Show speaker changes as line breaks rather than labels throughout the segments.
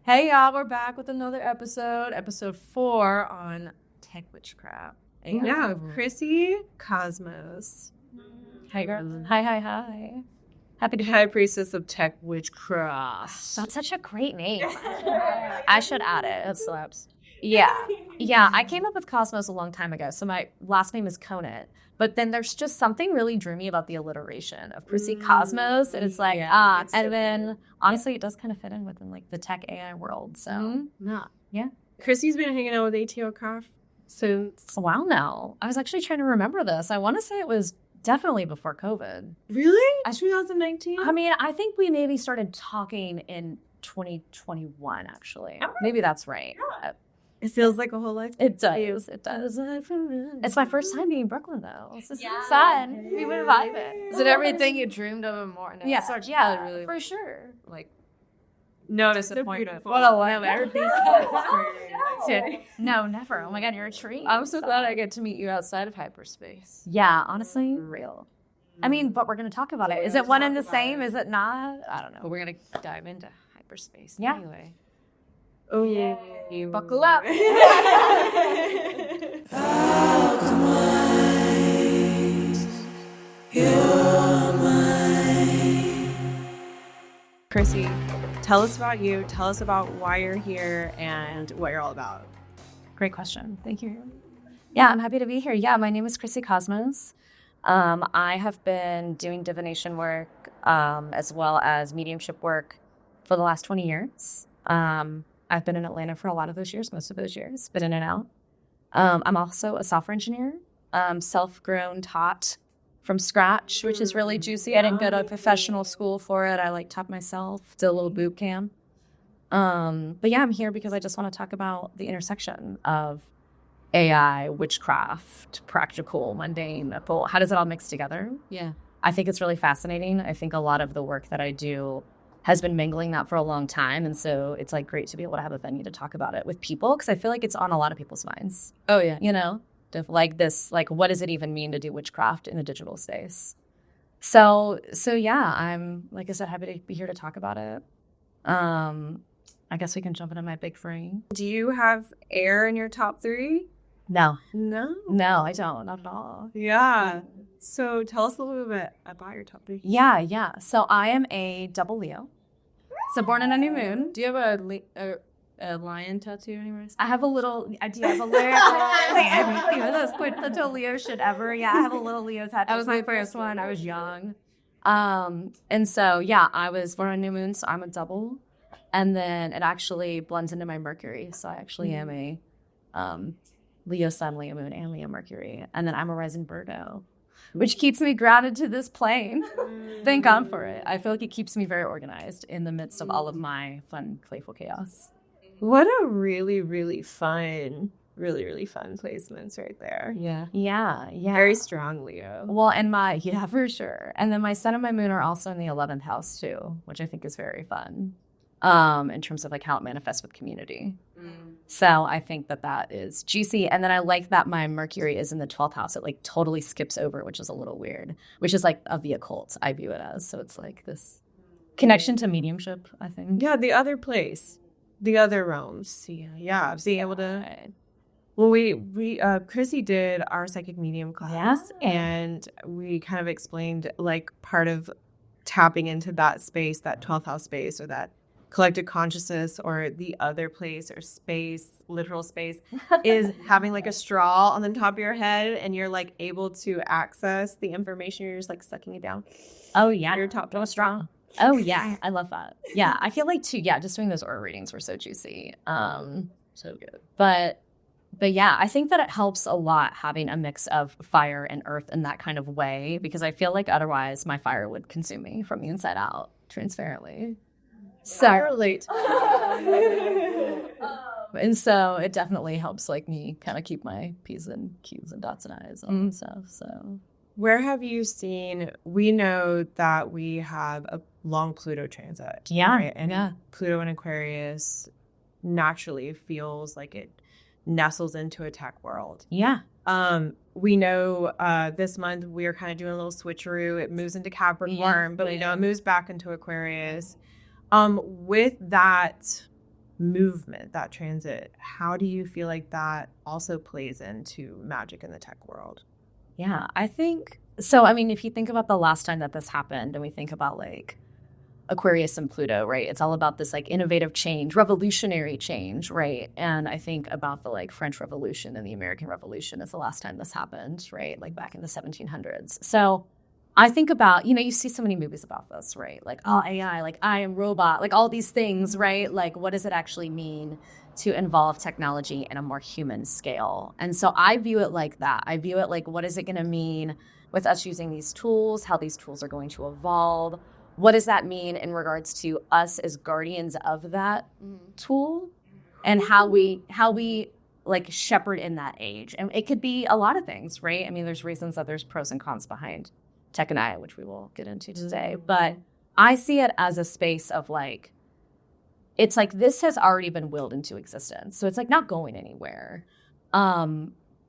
Hey y'all, we're back with another episode 4 on tech witchcraft.
Yeah, Krissy Cosmos.
Hi girls. Hi. Happy to be
High Priestess of Tech Witchcraft.
That's such a great name. I should add it. It slaps. Yeah. I came up with Cosmos a long time ago. So my last name is Conant. But then there's just something really dreamy about the alliteration of Krissy Cosmos. And it's like, and then honestly, it does kind of fit in within like the tech AI world. So, yeah.
Krissy's been hanging out with ATO Craft since.
It's a while now. I was actually trying to remember this. I want to say it was definitely before COVID.
Really? 2019?
I mean, I think we maybe started talking in 2021, actually. Okay. Maybe that's right.
Yeah. It feels like a whole life.
It does. It's my first time being in Brooklyn, though. This is fun. We would vibe it.
Is it everything you dreamed of and more?
Yeah, really, for sure.
Like,
no disappointment.
What a lamb. Everything.
No, never. Oh my God, you're a treat.
I'm so glad I get to meet you outside of hyperspace.
Yeah, honestly, real. I mean, but we're going to talk about it. Is it one and the same? Is it not? I don't know.
But we're going to dive into hyperspace anyway.
Oh, yeah.
Buckle up.
Krissy, tell us about you. Tell us about why you're here and what you're all about.
Great question. Thank you. Yeah, I'm happy to be here. Yeah, my name is Krissy Cosmos. I have been doing divination work as well as mediumship work for the last 20 years. I've been in Atlanta for a lot of those years, most of those years, been in and out. I'm also a software engineer, self-grown, taught from scratch, which is really juicy. I didn't go to a professional school for it. I taught myself, did a little boot camp. But yeah, I'm here because I just want to talk about the intersection of AI, witchcraft, practical, mundane, how does it all mix together?
Yeah.
I think it's really fascinating. I think a lot of the work that I do has been mingling that for a long time. And so it's great to be able to have a venue to talk about it with people because I feel like it's on a lot of people's minds.
Oh, yeah.
You know, what does it even mean to do witchcraft in a digital space? So yeah, I'm, like I said, happy to be here to talk about it. I guess we can jump into my big frame.
Do you have air in your top 3?
No,
I
don't. Not at all.
Yeah. So tell us a little bit about your top 3.
Yeah. So I am a double Leo. So born in a new moon.
Do you have a lion tattoo anywhere?
I have a little. I do have a Leo. I mean, the most quintessential Leo shit ever. Yeah, I have a little Leo tattoo.
That was my first one. I was young.
And so yeah, I was born on a new moon, so I'm a double. And then it actually blends into my Mercury. So I actually am a Leo Sun, Leo Moon, and Leo Mercury. And then I'm a rising Virgo, which keeps me grounded to this plane. Thank God for it. I feel like it keeps me very organized in the midst of all of my fun, playful chaos.
What a really, really fun placements right there.
Yeah.
Very strong, Leo.
Well, and for sure. And then my sun and my moon are also in the 11th house too, which I think is very fun. In terms of how it manifests with community. So I think that is juicy. And then I like that my Mercury is in the 12th house. It totally skips over, which is a little weird, which is of the occult, I view it as. So it's this connection to mediumship, I think.
Yeah, the other place, the other realms. Yeah, being able to. Well, we Krissy did our psychic medium class, and we kind of explained part of tapping into that space, that 12th house space, or that collective consciousness, or the other place or space, literal space, is having a straw on the top of your head, and you're able to access the information. You're just sucking it down.
Oh yeah,
your top
no straw. Oh yeah, I love that. Yeah, I feel too. Yeah, just doing those aura readings were so juicy.
So good.
But yeah, I think that it helps a lot having a mix of fire and earth in that kind of way, because I feel otherwise my fire would consume me from the inside out, transparently. So
I relate.
And so it definitely helps me kind of keep my P's and Q's and dots and I's and stuff. So
where have you seen, we know that we have a long Pluto transit.
Yeah.
Right? And Pluto in Aquarius naturally feels like it nestles into a tech world.
Yeah.
We know this month we're kind of doing a little switcheroo. It moves into Capricorn, but we know it moves back into Aquarius. With that movement, that transit, how do you feel like that also plays into magic in the tech world?
Yeah, I think so. I mean, if you think about the last time that this happened and we think about like Aquarius and Pluto, right? It's all about this like innovative change, revolutionary change, right? And I think about the like French Revolution and the American Revolution is the last time this happened, right? Like back in the 1700s. So I think about, you see so many movies about this, right? Like, oh, AI, like I am robot, like all these things, right? Like, what does it actually mean to involve technology in a more human scale? And so I view it like that. I view it like, what is it going to mean with us using these tools, how these tools are going to evolve? What does that mean in regards to us as guardians of that tool and how we like shepherd in that age? And it could be a lot of things, right? I mean, there's reasons that there's pros and cons behind tech and AI, which we will get into today. But I see it as a space of like, it's like this has already been willed into existence. So it's like not going anywhere.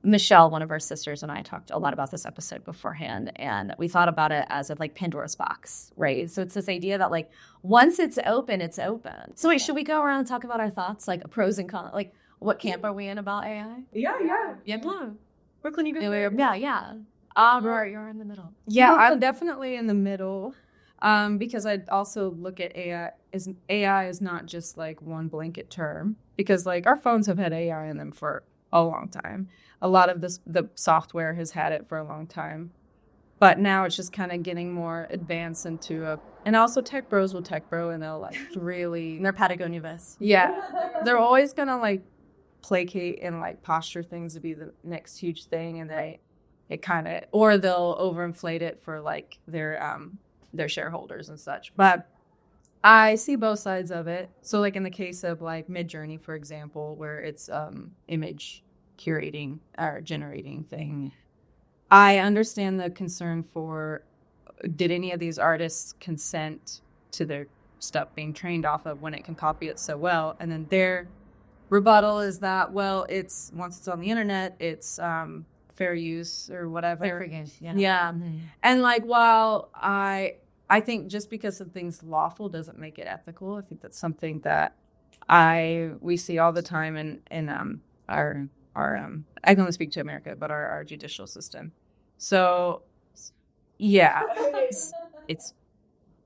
Michelle, one of our sisters, and I talked a lot about this episode beforehand, and we thought about it as of like Pandora's box, right? So it's this idea that like once it's open, it's open. So wait, should we go around and talk about our thoughts, like pros and cons? Like what camp are we in about AI?
Yeah. Brooklyn, you go first.
Yeah. You're in the middle.
Yeah, I'm definitely in the middle. Because I also look at AI is not just like one blanket term, because like our phones have had AI in them for a long time. A lot of the software has had it for a long time, but now it's just kind of getting more advanced and also tech bros will tech bro, and they'll like really,
And they're Patagonia vests.
yeah, they're always gonna like placate and like posture things to be the next huge thing, and or they'll overinflate it for like their shareholders and such. But I see both sides of it. So like in the case of like Midjourney, for example, where it's image curating or generating thing, I understand the concern for, did any of these artists consent to their stuff being trained off of when it can copy it so well? And then their rebuttal is that, well, once it's on the internet, it's fair use or whatever.
Fair use, yeah.
Yeah.
Mm-hmm.
And like, while I think just because something's lawful doesn't make it ethical. I think that's something that we see all the time in our I can only speak to America, but our judicial system. So yeah, it's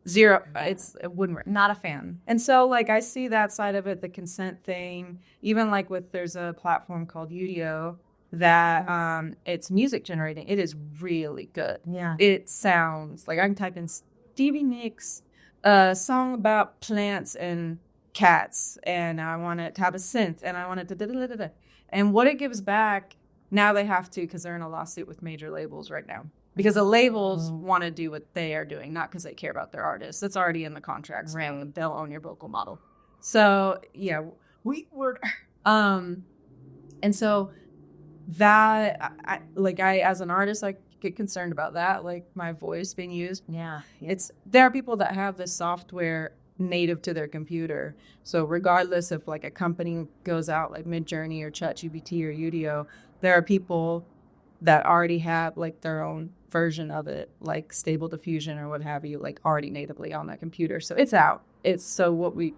zero. It wouldn't work.
Not a fan.
And so like I see that side of it, the consent thing. Even like there's a platform called Udio that it's music generating. It is really good.
Yeah.
It sounds like I can type in Stevie Nicks, a song about plants and cats, and I want it to have a synth, and I want it to da-da-da-da-da. And what it gives back, now they have to, because they're in a lawsuit with major labels right now. Because the labels want to do what they are doing, not because they care about their artists. That's already in the contracts. Right. They'll own your vocal model. So, yeah, and so that, I as an artist, I get concerned about that, like my voice being used.
Yeah.
There are people that have this software native to their computer. So regardless if like a company goes out like Midjourney or ChatGPT or Udio, there are people that already have like their own version of it, like Stable Diffusion or what have you, like already natively on that computer. So it's out. So what we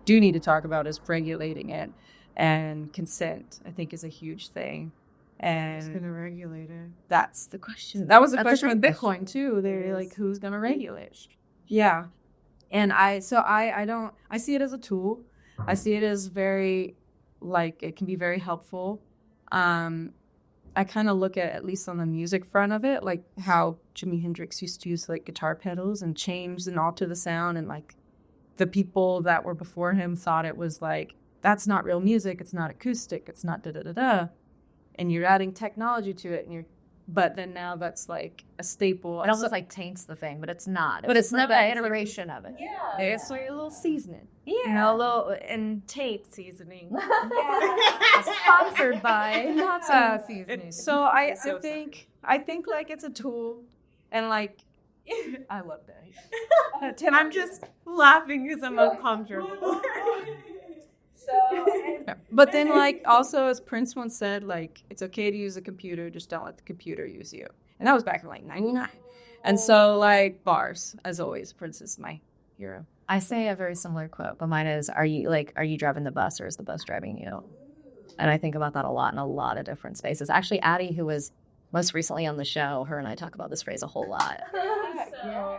do need to talk about is regulating it, and consent, I think, is a huge thing. And
who's gonna regulate it?
That's the question. That was the
That's
question
a
with
great
Bitcoin too. They're like, who's gonna regulate it? Yeah. And I see it as a tool. I see it as very, like, it can be very helpful. I kind of look at least on the music front of it, like how Jimi Hendrix used to use like guitar pedals and change and alter the sound, and like the people that were before him thought it was like, that's not real music, it's not acoustic, it's not da-da-da-da. And you're adding technology to it, but then now that's like a staple.
It almost like taints the thing, but it's not.
But it's not
an iteration of it.
Yeah. It's like a little seasoning.
Yeah.
A little, and Tate seasoning.
Sponsored by not seasoning.
So I think like it's a tool, and like I love that.
Tim, I'm just laughing because I'm uncomfortable.
But then, like, also, as Prince once said, like, it's okay to use a computer, just don't let the computer use you. And that was back in, like, 99. And so, like, bars, as always, Prince is my hero.
I say a very similar quote, but mine is, are you driving the bus or is the bus driving you? And I think about that a lot in a lot of different spaces. Actually, Addie, who was most recently on the show, her and I talk about this phrase a whole lot.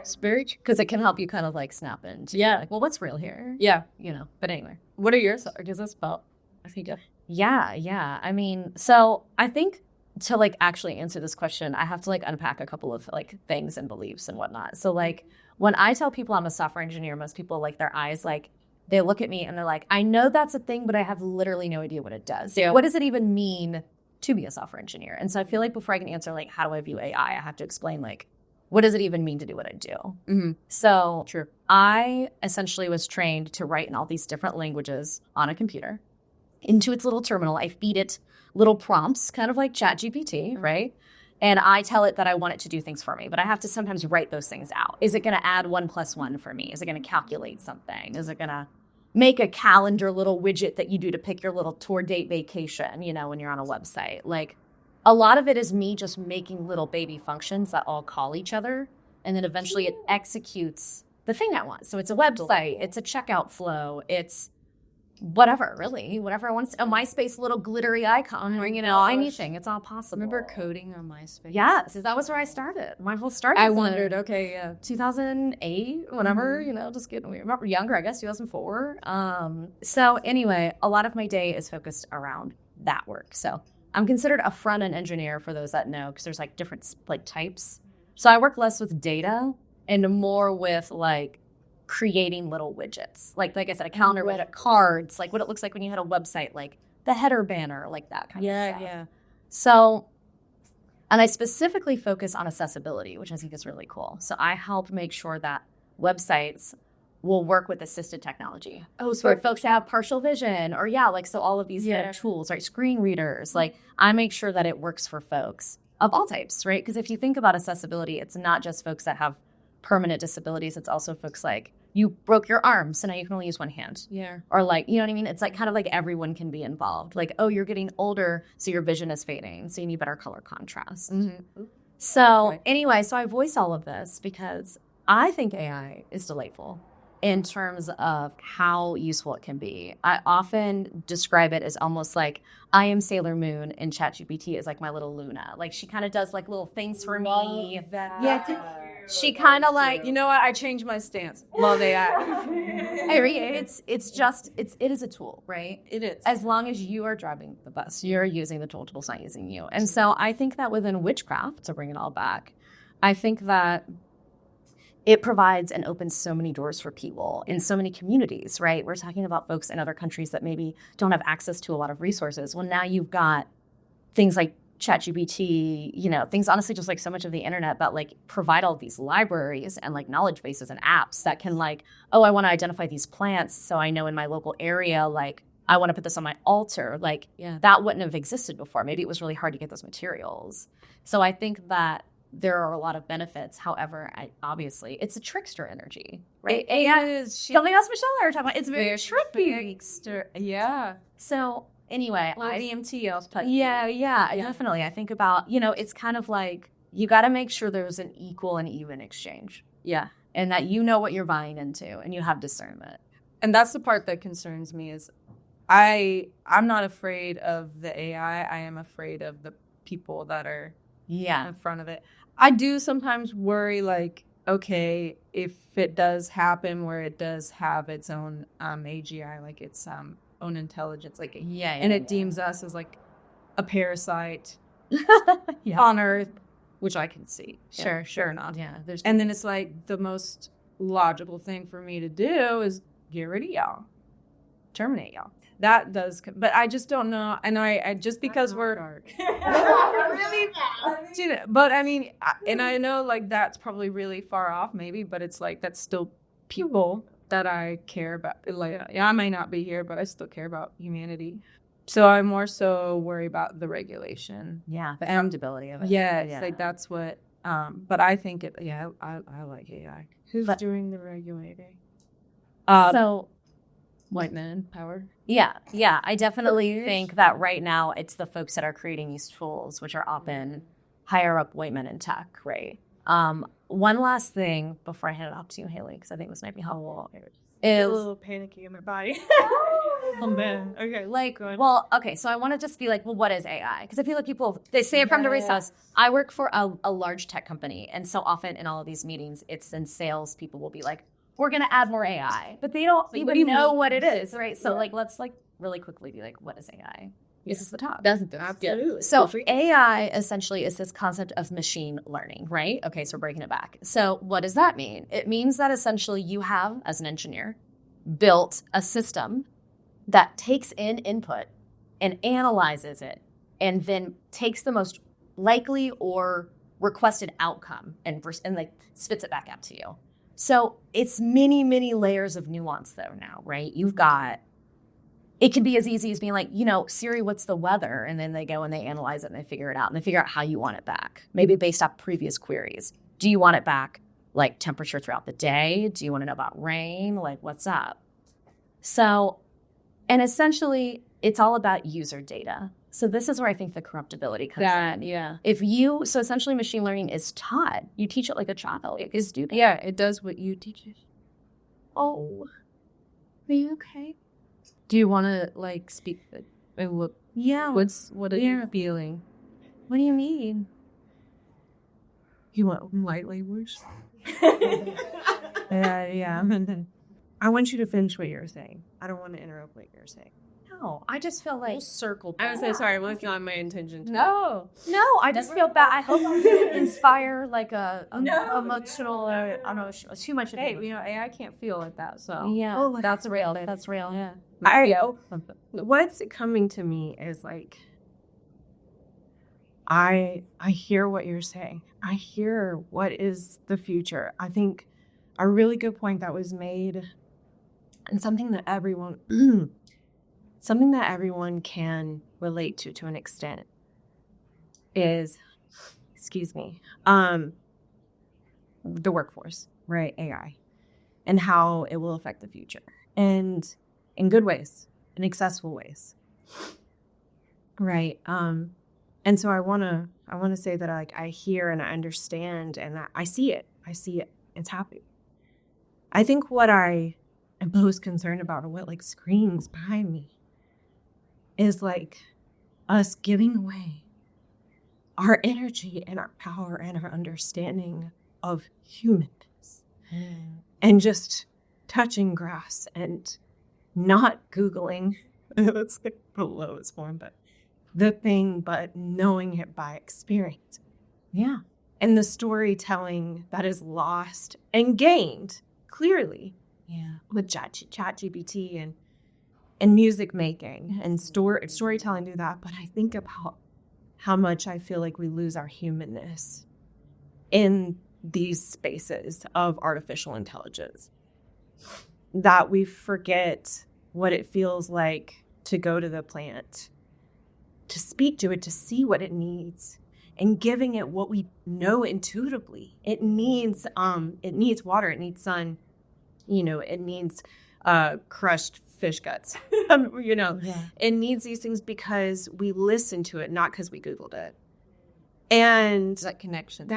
It's very true, because it can help you kind of like snap into, like, well, what's real here?
Yeah.
But anyway.
What are yours? Or does this about? I think.
Yeah. I mean, so I think to like actually answer this question, I have to like unpack a couple of like things and beliefs and whatnot. So like when I tell people I'm a software engineer, most people like their eyes like they look at me and they're like, I know that's a thing, but I have literally no idea what it does.
Yeah.
What does it even mean to be a software engineer? And so I feel like before I can answer like how do I view AI, I have to explain like what does it even mean to do what I do?
Mm-hmm.
So
True.
I essentially was trained to write in all these different languages on a computer. Into its little terminal, I feed it little prompts, kind of like ChatGPT, right? And I tell it that I want it to do things for me, but I have to sometimes write those things out. Is it going to add 1 + 1 for me? Is it going to calculate something? Is it going to make a calendar little widget that you do to pick your little tour date vacation, when you're on a website? Like, a lot of it is me just making little baby functions that all call each other, and then eventually it executes the thing I want. So it's a website, it's a checkout flow, it's whatever I want. A MySpace little glittery icon, or anything. It's all possible.
Remember coding on MySpace?
Yes, that was where I started. My whole start.
I wondered. Okay, yeah.
2008, whenever, just getting remember younger. I guess 2004. So anyway, a lot of my day is focused around that work. So I'm considered a front-end engineer for those that know, because there's like different like types. So I work less with data and more with like creating little widgets, like I said, a calendar widget, cards, like what it looks like when you hit a website, like the header banner, like that kind of stuff.
Yeah.
So, and I specifically focus on accessibility, which I think is really cool. So I help make sure that websites will work with assisted technology.
Oh,
so for folks that have partial vision, or so all of these tools, right? Screen readers, like I make sure that it works for folks of all types, right? Because if you think about accessibility, it's not just folks that have permanent disabilities. It's also folks like you broke your arm, so now you can only use one hand.
Yeah.
Or like, you know what I mean? It's like kind of like everyone can be involved. Like, oh, you're getting older, so your vision is fading, so you need better color contrast.
Mm-hmm.
So anyway, so I voice all of this because I think AI is delightful in terms of how useful it can be. I often describe it as almost like I am Sailor Moon and ChatGPT is like my little Luna. Like she kind of does like little things for me. Yeah, she kind of like,
you know what? I changed my stance. Love AI.
it is a tool, right?
It is.
As long as you are driving the bus, you're using the tool is not using you. And so I think that within witchcraft, to bring it all back, I think that it provides and opens so many doors for people in so many communities, right? We're talking about folks in other countries that maybe don't have access to a lot of resources. Well, now you've got things like ChatGPT, things honestly just like so much of the internet that like provide all of these libraries and like knowledge bases and apps that can like, oh, I want to identify these plants so I know in my local area, like I want to put this on my altar. Like that wouldn't have existed before. Maybe it was really hard to get those materials. So I think that there are a lot of benefits. However, obviously, it's a trickster energy, right?
AI is
something else Michelle and I were talking about. It's very trippy.
Yeah.
So anyway,
DMT, I'll tell you.
Yeah, definitely. I think about, it's kind of like you got to make sure there's an equal and even exchange.
Yeah.
And that you know what you're buying into and you have discernment.
And that's the part that concerns me is I'm not afraid of the AI. I am afraid of the people that are in front of it. I do sometimes worry, like, okay, if it does happen where it does have its own AGI, like its own intelligence, like and it deems us as like a parasite on Earth, which I can see.
Sure
not.
Yeah.
And then it's like the most logical thing for me to do is get rid of y'all, terminate y'all. That does, but I just don't know. And I just because we're dark, really, but I mean, and I know like that's probably really far off, maybe, but it's like that's still people that I care about. Like, I might not be here, but I still care about humanity. So I'm more so worried about the regulation.
Yeah, the accountability of it.
Yeah, like that's what. But I think it. Yeah, I like AI. Who's doing the regulating? White man power.
Yeah. I definitely think that right now it's the folks that are creating these tools, which are often higher up white men in tech, right? one last thing before I hand it off to you, Haley, because I think this might be helpful.
A little panicky in my body. Okay,
like, okay, so I want to just be like, well, what is AI? Because I feel like people, they say it from the recess. I work for a large tech company, and so often in all of these meetings, it's in sales, people will be like, we're going to add more AI, but they don't even know what it is, right? So like, let's like really quickly be like, what is AI? This is the top.
Absolutely.
So AI essentially is this concept of machine learning, right? Okay, so we're breaking it back. So what does that mean? It means that essentially you have, as an engineer, built a system that takes in input and analyzes it and then takes the most likely or requested outcome and like spits it back out to you. So it's many, many layers of nuance though now, right? You've got, it can be as easy as being like, Siri, what's the weather? And then they go and they analyze it and they figure it out and they figure out how you want it back. Maybe based off previous queries. Do you want it back like temperature throughout the day? Do you want to know about rain? Like what's up? So, and essentially it's all about user data. So this is where I think the corruptibility comes in.
Yeah.
So essentially machine learning is taught. You teach it like a child, like a student.
Yeah, it does what you teach it.
Oh, are you okay?
Do you want to like speak?
Yeah.
What are you feeling?
What do you mean?
You want light language? Yeah. I want you to finish what you're saying. I don't want to interrupt what you're saying.
No, I just feel like
Circle. I was so sorry. It was not my intention.
No, I just feel bad. I hope I didn't inspire like a emotional. I don't know, too much.
Hey, AI can't feel like that. So
yeah, that's real. That's real.
Yeah.
What's coming to me is like, I hear what you're saying. I hear what is the future. I think a really good point that was made, and something that everyone can relate to an extent is, the workforce, right? AI, and how it will affect the future, and in good ways, in accessible ways, right? And so I wanna say that I hear and I understand and I see it. It's happening. I think what I am most concerned about, or what like screams behind me, is like us giving away our energy and our power and our understanding of humanness and just touching grass and not Googling. That's like the lowest form, but the thing, but knowing it by experience.
Yeah.
And the storytelling that is lost and gained clearly.
Yeah.
With ChatGPT and music making and storytelling do that. But I think about how much I feel like we lose our humanness in these spaces of artificial intelligence. That we forget what it feels like to go to the plant, to speak to it, to see what it needs, and giving it what we know intuitively. It needs water, it needs sun, it needs crushed fish guts. It needs these things because we listened to it, not because we Googled it. And
that connection,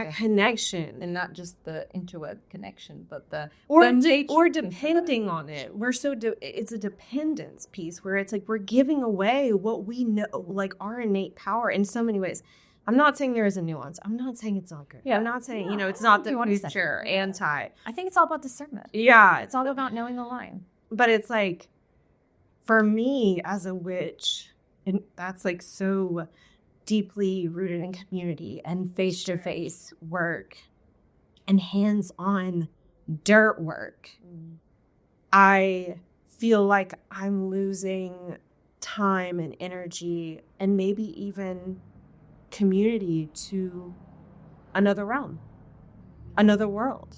and
not just the interweb connection, but
or depending on it. We're it's a dependence piece where it's like we're giving away what we know, like our innate power in so many ways. I'm not saying there is a nuance. I'm not saying it's not good. Yeah. I'm not saying, it's not the future, anti.
I think it's all about discernment.
Yeah.
It's all about knowing the line.
But it's like, for me as a witch, and that's like so deeply rooted in community and face-to-face work and hands-on dirt work, I feel like I'm losing time and energy and maybe even community to another realm, another world,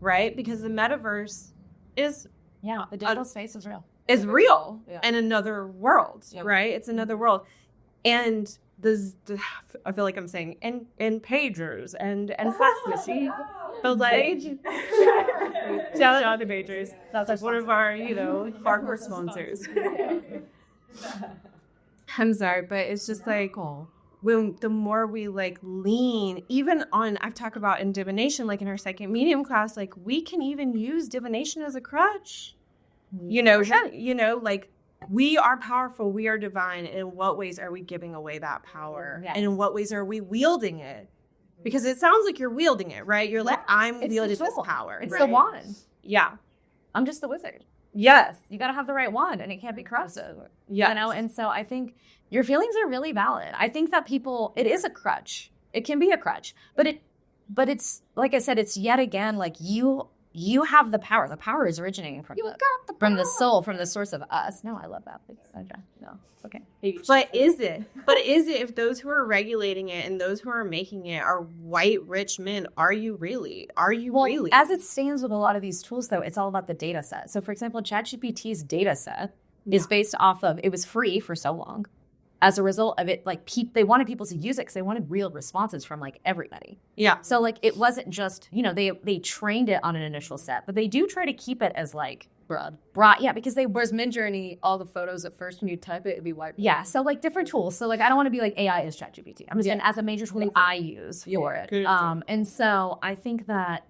right? Because the metaverse is
the digital space is real.
Is real in another world, right? It's another world, and I feel like I'm saying and pagers and fastnesses, but like shout out to pagers. That's one of our hardcore sponsors. I'm sorry, but it's just like the more we like lean, even on, I've talked about in divination, like in our second medium class, like we can even use divination as a crutch. You know, like we are powerful, we are divine. And in what ways are we giving away that power?
Yeah.
And in what ways are we wielding it? Because it sounds like you're wielding it, right? You're like, I'm wielding this power.
It's
right?
the wand.
Yeah.
I'm just the wizard.
Yes.
You got to have the right wand, and it can't be corrupted.
Yes.
You know, and so I think your feelings are really valid. I think that it is a crutch. It can be a crutch, but it's like I said, it's yet again like you have the power. The power is originating from the soul, from the source of us. No, I love that. No, okay.
But is it if those who are regulating it and those who are making it are white rich men? Are you really?
As it stands with a lot of these tools, though, it's all about the data set. So, for example, ChatGPT's data set is based off of, it was free for so long. As a result of it, like they wanted people to use it because they wanted real responses from like everybody.
Yeah.
So like it wasn't just, they trained it on an initial set, but they do try to keep it as like broad. Yeah, because
whereas Midjourney, all the photos at first when you type it, it'd be white.
Yeah. So like different tools. So like I don't want to be like AI is ChatGPT. I'm just saying as a major tool I use for it. And so I think that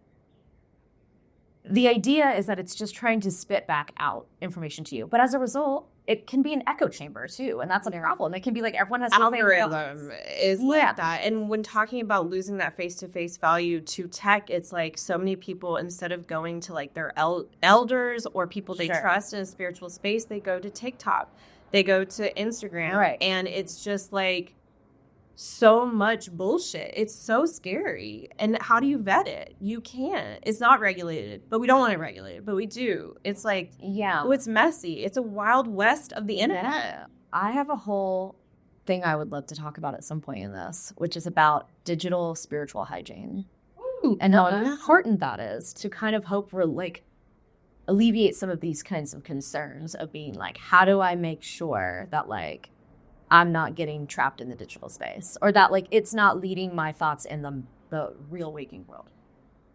the idea is that it's just trying to spit back out information to you. But as a result, it can be an echo chamber too, and that's a problem. It can be like everyone has
algorithm is like that. And when talking about losing that face-to-face value to tech, it's like so many people, instead of going to like their elders or people they trust in a spiritual space, they go to TikTok, they go to Instagram,
right?
And it's just like so much bullshit. It's so scary. And how do you vet it? You can't. It's not regulated, but we don't want it regulated, but we do. It's like, it's messy. It's a wild west of the internet.
Yeah. I have a whole thing I would love to talk about at some point in this, which is about digital spiritual hygiene. And how important that is to kind of hope for like alleviate some of these kinds of concerns of being like, how do I make sure that like I'm not getting trapped in the digital space, or that like it's not leading my thoughts in the real waking world.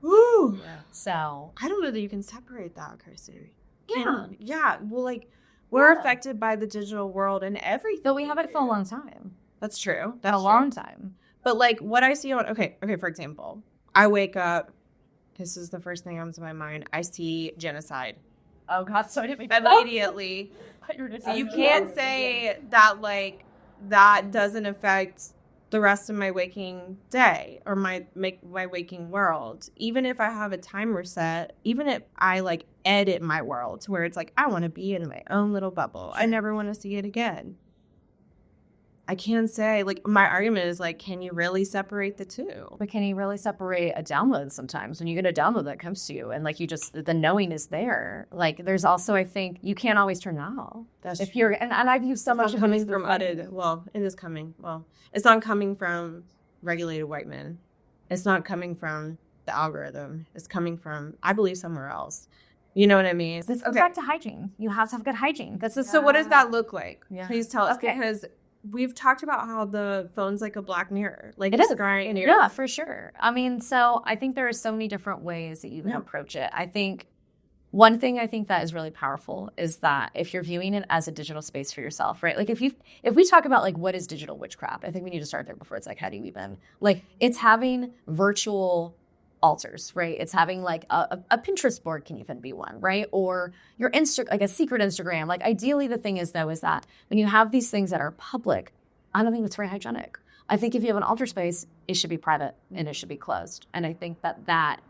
Ooh.
Yeah. So
I don't know that you can separate that, Krissy.
Yeah.
Well, like we're affected by the digital world and everything.
But we have it for a long time.
That's true.
That's a long time.
But like what I see on for example, I wake up. This is the first thing that comes to my mind. I see genocide.
Oh God! So I didn't
immediately. So you can't say that like that doesn't affect the rest of my waking day or my waking world. Even if I have a timer set, even if I like edit my world to where it's like I want to be in my own little bubble. I never want to see it again. I can't say, like, my argument is, like, can you really separate the two?
But can you really separate a download sometimes when you get a download that comes to you and, like, the knowing is there? Like, there's also, I think, you can't always turn that off.
That's
if you're, and I've used so much
coming from it's not coming from regulated white men. It's not coming from the algorithm. It's coming from, I believe, somewhere else. You know what I mean?
This goes back to hygiene. You have to have good hygiene.
So what does that look like?
Yeah.
Please tell us, because we've talked about how the phone's like a black mirror. Like
it is.
Scrying
Yeah, for sure. I mean, so I think there are so many different ways that you can approach it. I think one thing I think that is really powerful is that if you're viewing it as a digital space for yourself, right? Like if we talk about like what is digital witchcraft, I think we need to start there before it's like, how do you even, like it's having virtual altars, right? It's having like a Pinterest board can even be one, right? Or your like a secret Instagram. Like ideally the thing is though, is that when you have these things that are public, I don't think it's very hygienic. I think if you have an altar space, it should be private and it should be closed. And I think that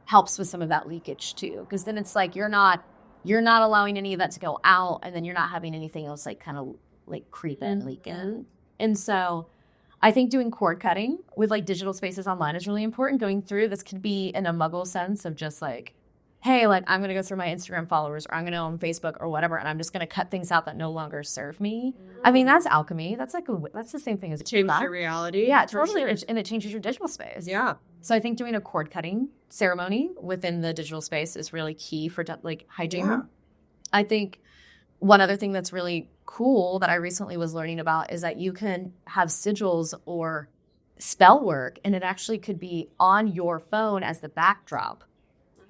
helps with some of that leakage too. Because then it's like you're not allowing any of that to go out, and then you're not having anything else like kind of like creep in, leak in. And so I think doing cord cutting with like digital spaces online is really important. Going through this could be in a muggle sense of just like, hey, like I'm going to go through my Instagram followers, or I'm going to go on Facebook or whatever, and I'm just going to cut things out that no longer serve me. I mean, that's alchemy. That's like that's the same thing as
change your reality.
Yeah, totally. Sure. And it changes your digital space.
Yeah.
So I think doing a cord cutting ceremony within the digital space is really key for like hygiene. Yeah. I think one other thing that's really cool that I recently was learning about is that you can have sigils or spell work, and it actually could be on your phone as the backdrop.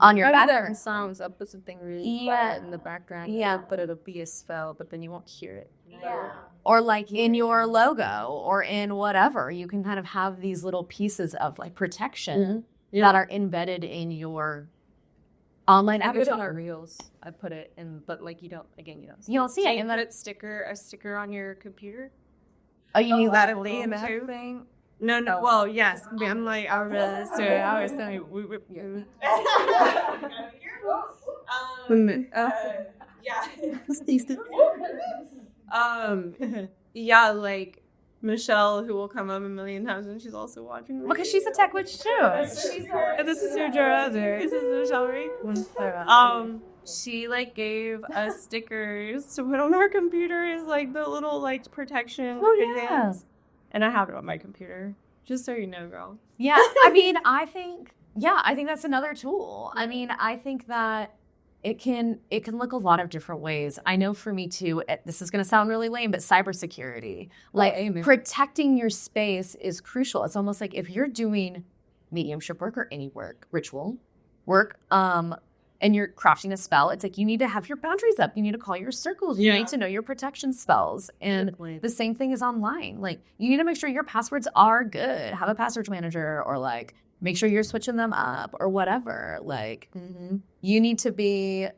on your
There
background.
sounds. I'll put something really quiet in the background.
Yeah.
But it'll be a spell, but then you won't hear it.
Yeah. Or like in your logo or in whatever, you can kind of have these little pieces of like protection that are embedded in your online
I put it on
avatar.
our reels. I put it in, but like you don't
You don't see it.
You
And
put
then,
a sticker on your computer?
oh, you need
Is that
that.
a link too?
thing.
No.
Oh.
Well, yes. I'm like, I was saying, yeah, like Michelle, who will come up a million times, and she's also watching.
Because she's a tech witch too.
This is your brother. This is Michelle, right? She like gave us stickers to put on our computers, like the little like protection things. And I have it on my computer, just so you know, girl.
Yeah, I mean, I think that's another tool. I mean, I think that it can look a lot of different ways. I know for me too, this is going to sound really lame, but cybersecurity, like protecting your space is crucial. It's almost like if you're doing mediumship work or any work, ritual work, and you're crafting a spell, it's like you need to have your boundaries up. You need to call your circles. You need to know your protection spells. And the same thing is online. Like you need to make sure your passwords are good. Have a password manager or like make sure you're switching them up or whatever. Like you need to be,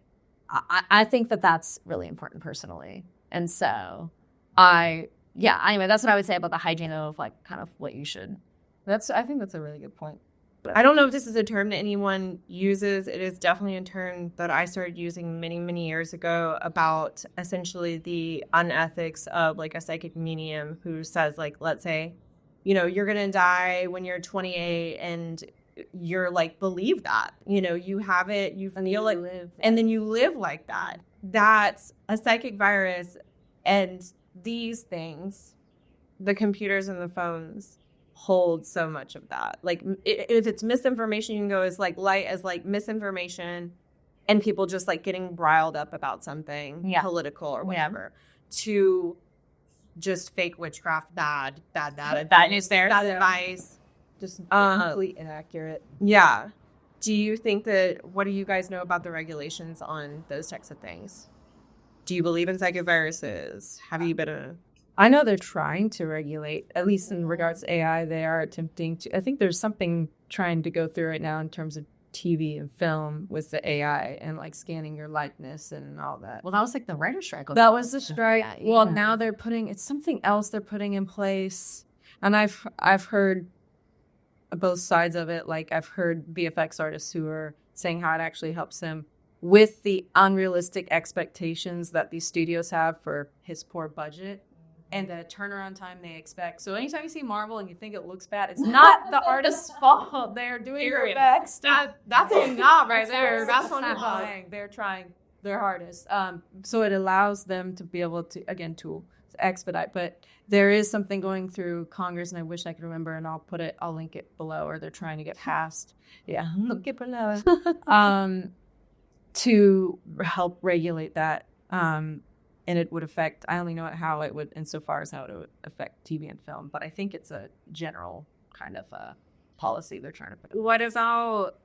I think that that's really important personally. And so anyway, that's what I would say about the hygiene of like kind of what you should.
I think that's a really good point.
I don't know if this is a term that anyone uses. It is definitely a term that I started using many, many years ago about essentially the unethics of like a psychic medium who says like, let's say, you know, you're going to die when you're 28 and you're like, believe that, you know, you have it, you feel like, and then you live like that. That's a psychic virus. And these things, the computers and the phones, hold so much of that. Like if it's misinformation, you can go as like light as like misinformation and people just like getting riled up about something political or whatever to just fake witchcraft, bad advice,
just completely inaccurate.
Yeah. Do you think what do you guys know about the regulations on those types of things? Do you believe in psychic viruses? Have you been
I know they're trying to regulate, at least in regards to AI, they are attempting to. I think there's something trying to go through right now in terms of TV and film with the AI and like scanning your likeness and all that.
Well, that was like the writer's strike.
That was the strike. Well, now it's something else they're putting in place. And I've heard both sides of it. Like I've heard VFX artists who are saying how it actually helps them with the unrealistic expectations that these studios have for his poor budget. And the turnaround time they expect. So anytime you see Marvel and you think it looks bad, it's not the artist's fault. They're doing their best.
That's a job right there. That's what I'm
trying. They're trying their hardest. So it allows them to be able to, again, to expedite. But there is something going through Congress, and I wish I could remember, and I'll link it below, or they're trying to get passed. Yeah, link it below. To help regulate that. And it would affect, I only know how it would, insofar as how it would affect TV and film. But I think it's a general kind of policy they're trying to put.
What about,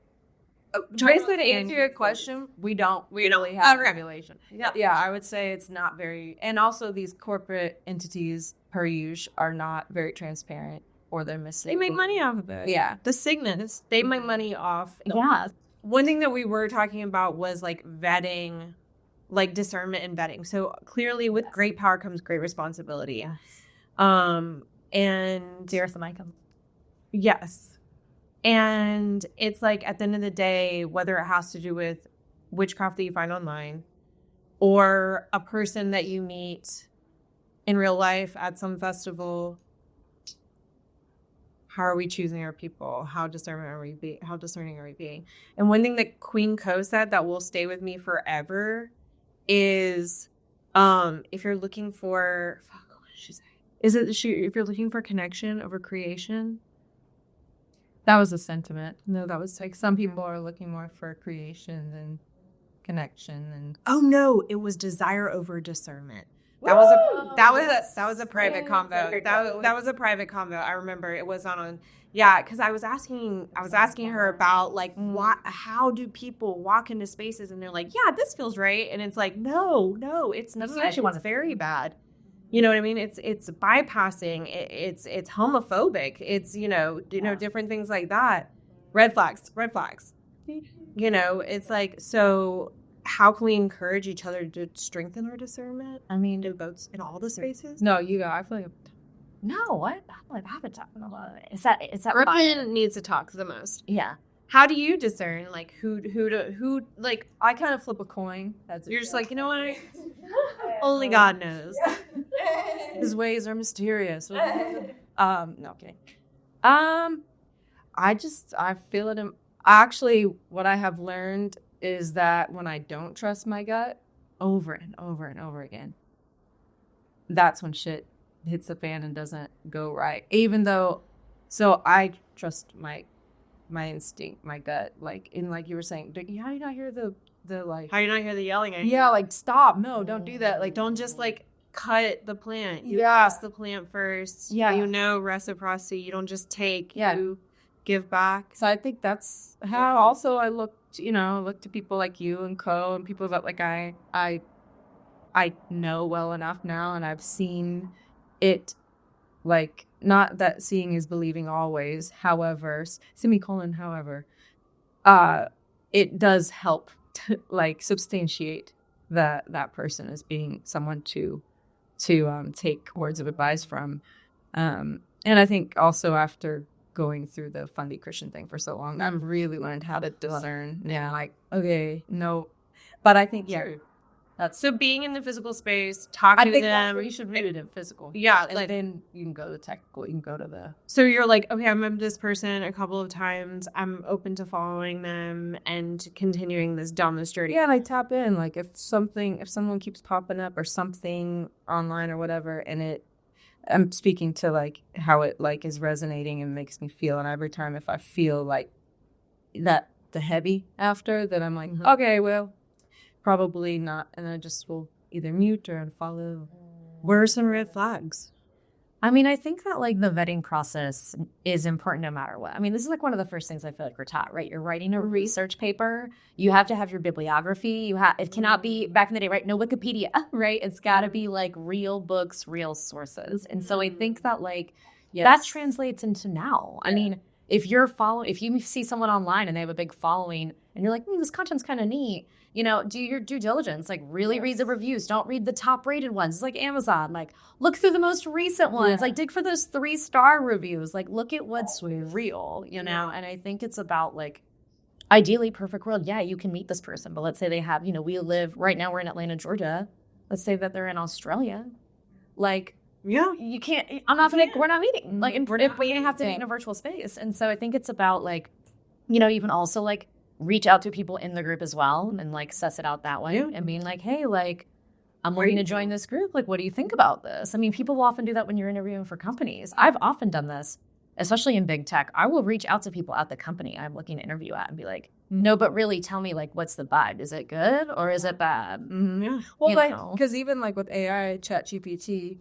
basically to answer your question, we don't really have regulation. Yeah, I would say it's not very, and also these corporate entities, per usual, are not very transparent, or they're missing.
They make money off of it.
Yeah.
The signals, they make money off.
Yeah.
One thing that we were talking about was like vetting, like discernment and vetting. So clearly with great power comes great responsibility. And
Dearth Michael.
Yes. And it's like at the end of the day, whether it has to do with witchcraft that you find online or a person that you meet in real life at some festival, how are we choosing our people? How discerning are we being? And one thing that Queen Co said that will stay with me forever is if you're looking for if you're looking for connection over creation.
That was a sentiment. No, that was like some people are looking more for creation than connection. And
oh no, it was desire over discernment. That was a private convo. That was a private convo. I remember it was on because I was asking her about like how do people walk into spaces and they're like, yeah, this feels right, and it's like, no, it's not. It's very bad. You know what I mean? It's bypassing. It's homophobic. It's different things like that. Red flags. It's like, so how can we encourage each other to strengthen our discernment? I mean, in all the spaces.
No, I feel like.
No, what? I haven't talked about it. Is that
Brooklyn needs to talk the most.
Yeah.
How do you discern like who like?
I kind of flip a coin.
You're just like, you know what? Only God knows.
His ways are mysterious. No kidding. I feel it. Actually, what I have learned is that when I don't trust my gut over and over and over again, that's when shit hits the fan and doesn't go right. Even though, so I trust my instinct, my gut. Like you were saying, how do you not hear the like?
How do you not hear the yelling?
Yeah, like stop! No, don't do that. Like
don't just like cut the plant. You
Yeah.
ask the plant first.
Yeah.
Reciprocity. You don't just take.
Yeah.
You give back.
So I think that's how also I look to people like you and Co and people that like I know well enough now, and I've seen it, like, not that seeing is believing always, however, however, it does help to like substantiate that person as being someone to take words of advice from. And I think also after going through the fundy Christian thing for so long, I've really learned how to discern. Yeah, like, okay, no. But I think, yeah.
That's so being in the physical space, talking to them.
You should read it in physical.
Yeah.
And then you can go to technical. You can go to the.
So you're like, okay, I met this person a couple of times. I'm open to following them and continuing down this journey.
Yeah, and I tap in. Like if someone keeps popping up or something online or whatever, and I'm speaking to like how it like is resonating and makes me feel. And every time if I feel like that the heavy after, then I'm like, okay, well, probably not. And I just will either mute or unfollow.
Where are some red flags?
I mean, I think that like the vetting process is important no matter what. I mean, this is like one of the first things I feel like we're taught, right? You're writing a research paper. You have to have your bibliography. It cannot be back in the day, right? No Wikipedia, right? It's got to be like real books, real sources. And so I think that like that translates into now. I mean, if you see someone online and they have a big following and you're like, this content's kind of neat, do your due diligence, like really read the reviews. Don't read the top rated ones. It's like Amazon, like look through the most recent ones, like dig for those 3-star reviews, like look at what's real, and I think it's about like, ideally perfect world. Yeah, you can meet this person, but let's say they have, right now we're in Atlanta, Georgia. Let's say that they're in Australia. Like,
yeah,
you can't, we're not meeting. Like, we have to meet in a virtual space. And so I think it's about like, even also like, reach out to people in the group as well and like suss it out that way and being like, hey, like I'm looking to join this group. Like, what do you think about this? I mean, people will often do that when you're interviewing for companies. I've often done this, especially in big tech. I will reach out to people at the company I'm looking to interview at and be like, no, but really tell me like, what's the vibe? Is it good or is it bad?
Mm-hmm. Yeah. Well, because even like with AI, ChatGPT,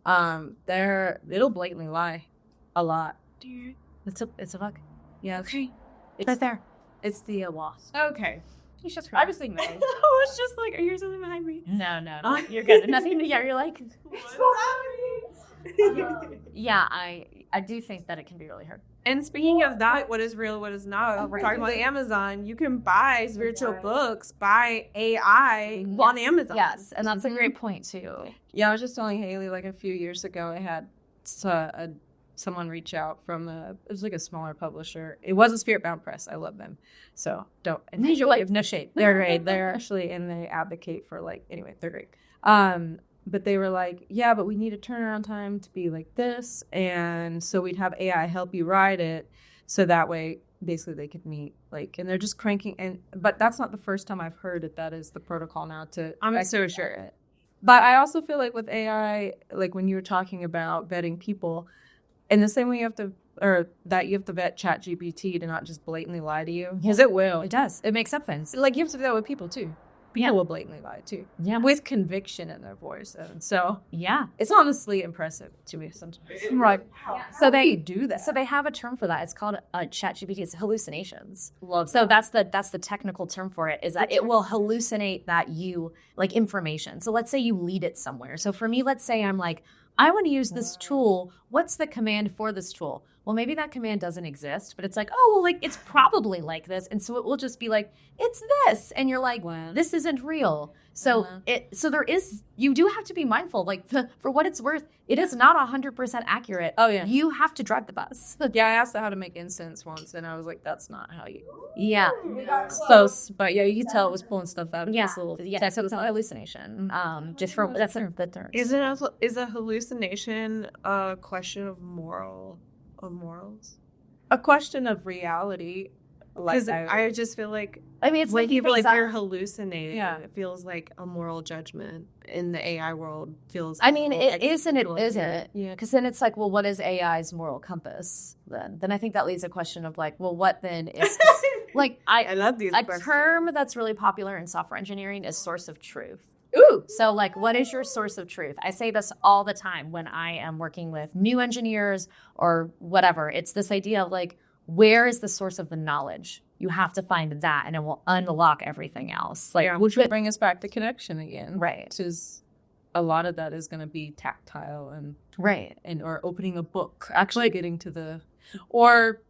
it'll blatantly lie a lot.
It's a bug.
Yeah.
Okay. It's right there. It's the wasp.
Okay.
You should
I was thinking that.
I was just like, are you hear something behind me?
No. You're good. Nothing. Yeah, you're like.
What's happening?
Yeah, I do think that it can be really hard.
And speaking of that, what is real, what is not? We're talking about Amazon. You can buy spiritual books, buy AI on Amazon.
Yes, and that's a great point too.
Yeah, I was just telling Haley like a few years ago, I had someone reach out from it was like a smaller publisher. It was a Spirit Bound Press. I love them. So don't. And
these are like no shade.
They're great. They're actually, and they advocate for like, anyway, they're great. But they were like, yeah, but we need a turnaround time to be like this. And so we'd have AI help you write it. So that way, basically they could meet like, and they're just cranking. But that's not the first time I've heard that is the protocol now to.
I'm so sure.
But I also feel like with AI, like when you were talking about vetting people, in the same way you have to vet ChatGPT to not just blatantly lie to you.
Because it will. It does. It makes up things.
Like you have to do that with people too. people will blatantly lie too.
Yeah.
With conviction in their voice. And so
Yeah.
it's honestly impressive to me sometimes. I'm like,
So they
do that.
So they have a term for that. It's called ChatGPT. It's hallucinations.
Love
So
that.
that's the technical term for it, is that it will hallucinate that you like information. So let's say you lead it somewhere. So for me, let's say I'm like, I want to use this tool. What's the command for this tool? Well, maybe that command doesn't exist, but it's like, oh, well, like it's probably like this. And so it will just be like, it's this. And you're like, this isn't real. So you do have to be mindful, like for what it's worth, it is not 100% accurate.
Oh, yeah.
You have to drive the bus.
Yeah, I asked it how to make incense once, and I was like, that's not how you.
Yeah.
So, but yeah, you could tell it was pulling stuff out.
Yeah.
It's a little,
Yeah. So it's not hallucination. Just for that's the term.
Is a hallucination a question of morals?
a question of reality. Like
Because I just feel like
I mean, it's
when
making
people
things
like
up.
you're hallucinating,
Yeah.
it feels like a moral judgment in the AI world. Feels.
I mean,
a little
it is and it
existential.
isn't.
Yeah.
Because then it's like, well, what is AI's moral compass then? Then I think that leaves a question of like, well, what then is like
I love these
a
questions.
term that's really popular in software engineering is source of truth.
Ooh.
So like, what is your source of truth? I say this all the time when I am working with new engineers or whatever. It's this idea of like, where is the source of the knowledge? You have to find that, and it will unlock everything else. Like,
Yeah, which would bring us back to connection again.
Right.
Which is a lot of that is going to be tactile and
right.
or opening a book, actually getting to the, or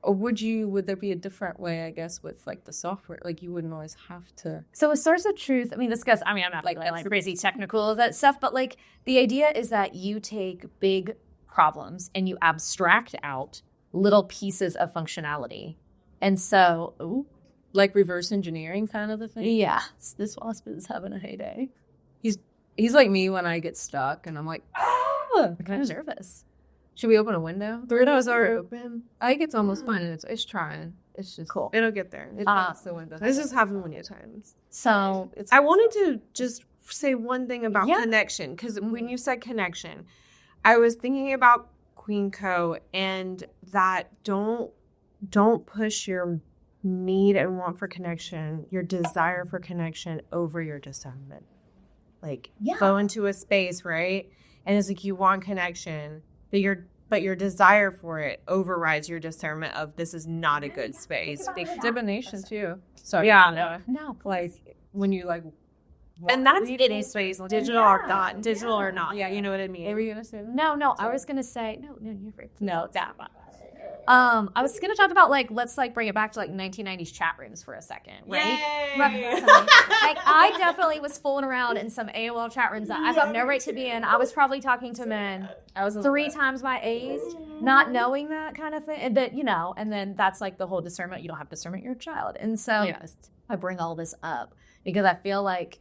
would there be a different way, I guess, with like the software? Like you wouldn't always have to.
So a source of truth, I mean, this goes, I mean, I'm not like crazy technical of that stuff, but like the idea is that you take big problems and you abstract out little pieces of functionality. And so,
Like reverse engineering kind of the thing?
yeah, this wasp is having a heyday.
He's like me when I get stuck and I'm like,
I'm kind of nervous.
should we open a window?
The windows are open.
I think it's almost fine and it's trying. It's just
Cool.
It'll get there.
It's the window.
This has happened many times.
So,
I wanted to just say one thing about
Yeah.
connection, because when you said connection, I was thinking about Queen Co. and that don't push your need and want for connection, your desire for connection over your discernment. Like
Yeah.
go into a space, right? And it's like you want connection, but your desire for it overrides your discernment of this is not a good space.
divination too. Sorry.
Yeah.
no,
Like when you like.
And that's any space, digital or not. Yeah, you know what I mean.
What were you gonna say?
No, I was going to say, no, you're free. No, that one. I was going to talk about like, let's like bring it back to like 1990s chat rooms for a second, right?
Yay!
Like I definitely was fooling around in some AOL chat rooms that I have no right to be in. I was probably talking to men
I was
3 times my age, not knowing that kind of thing. And that, you know, and then that's like the whole discernment. You don't have discernment, you're a child. And so I bring all this up because I feel like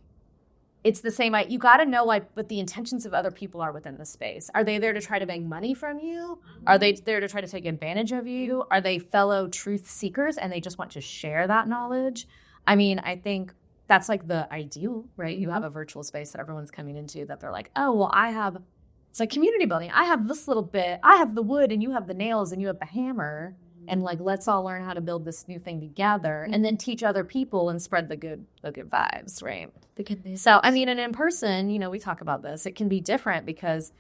it's the same. You got to know like what the intentions of other people are within the space. Are they there to try to beg money from you? Are they there to try to take advantage of you? Are they fellow truth seekers and they just want to share that knowledge? I mean, I think that's like the ideal, right? You have a virtual space that everyone's coming into that they're like, oh, well, it's like community building. I have this little bit. I have the wood and you have the nails and you have the hammer. And like, let's all learn how to build this new thing together and then teach other people and spread the good vibes, right?
The goodness.
So, I mean, and in person, you know, we talk about this. It can be different because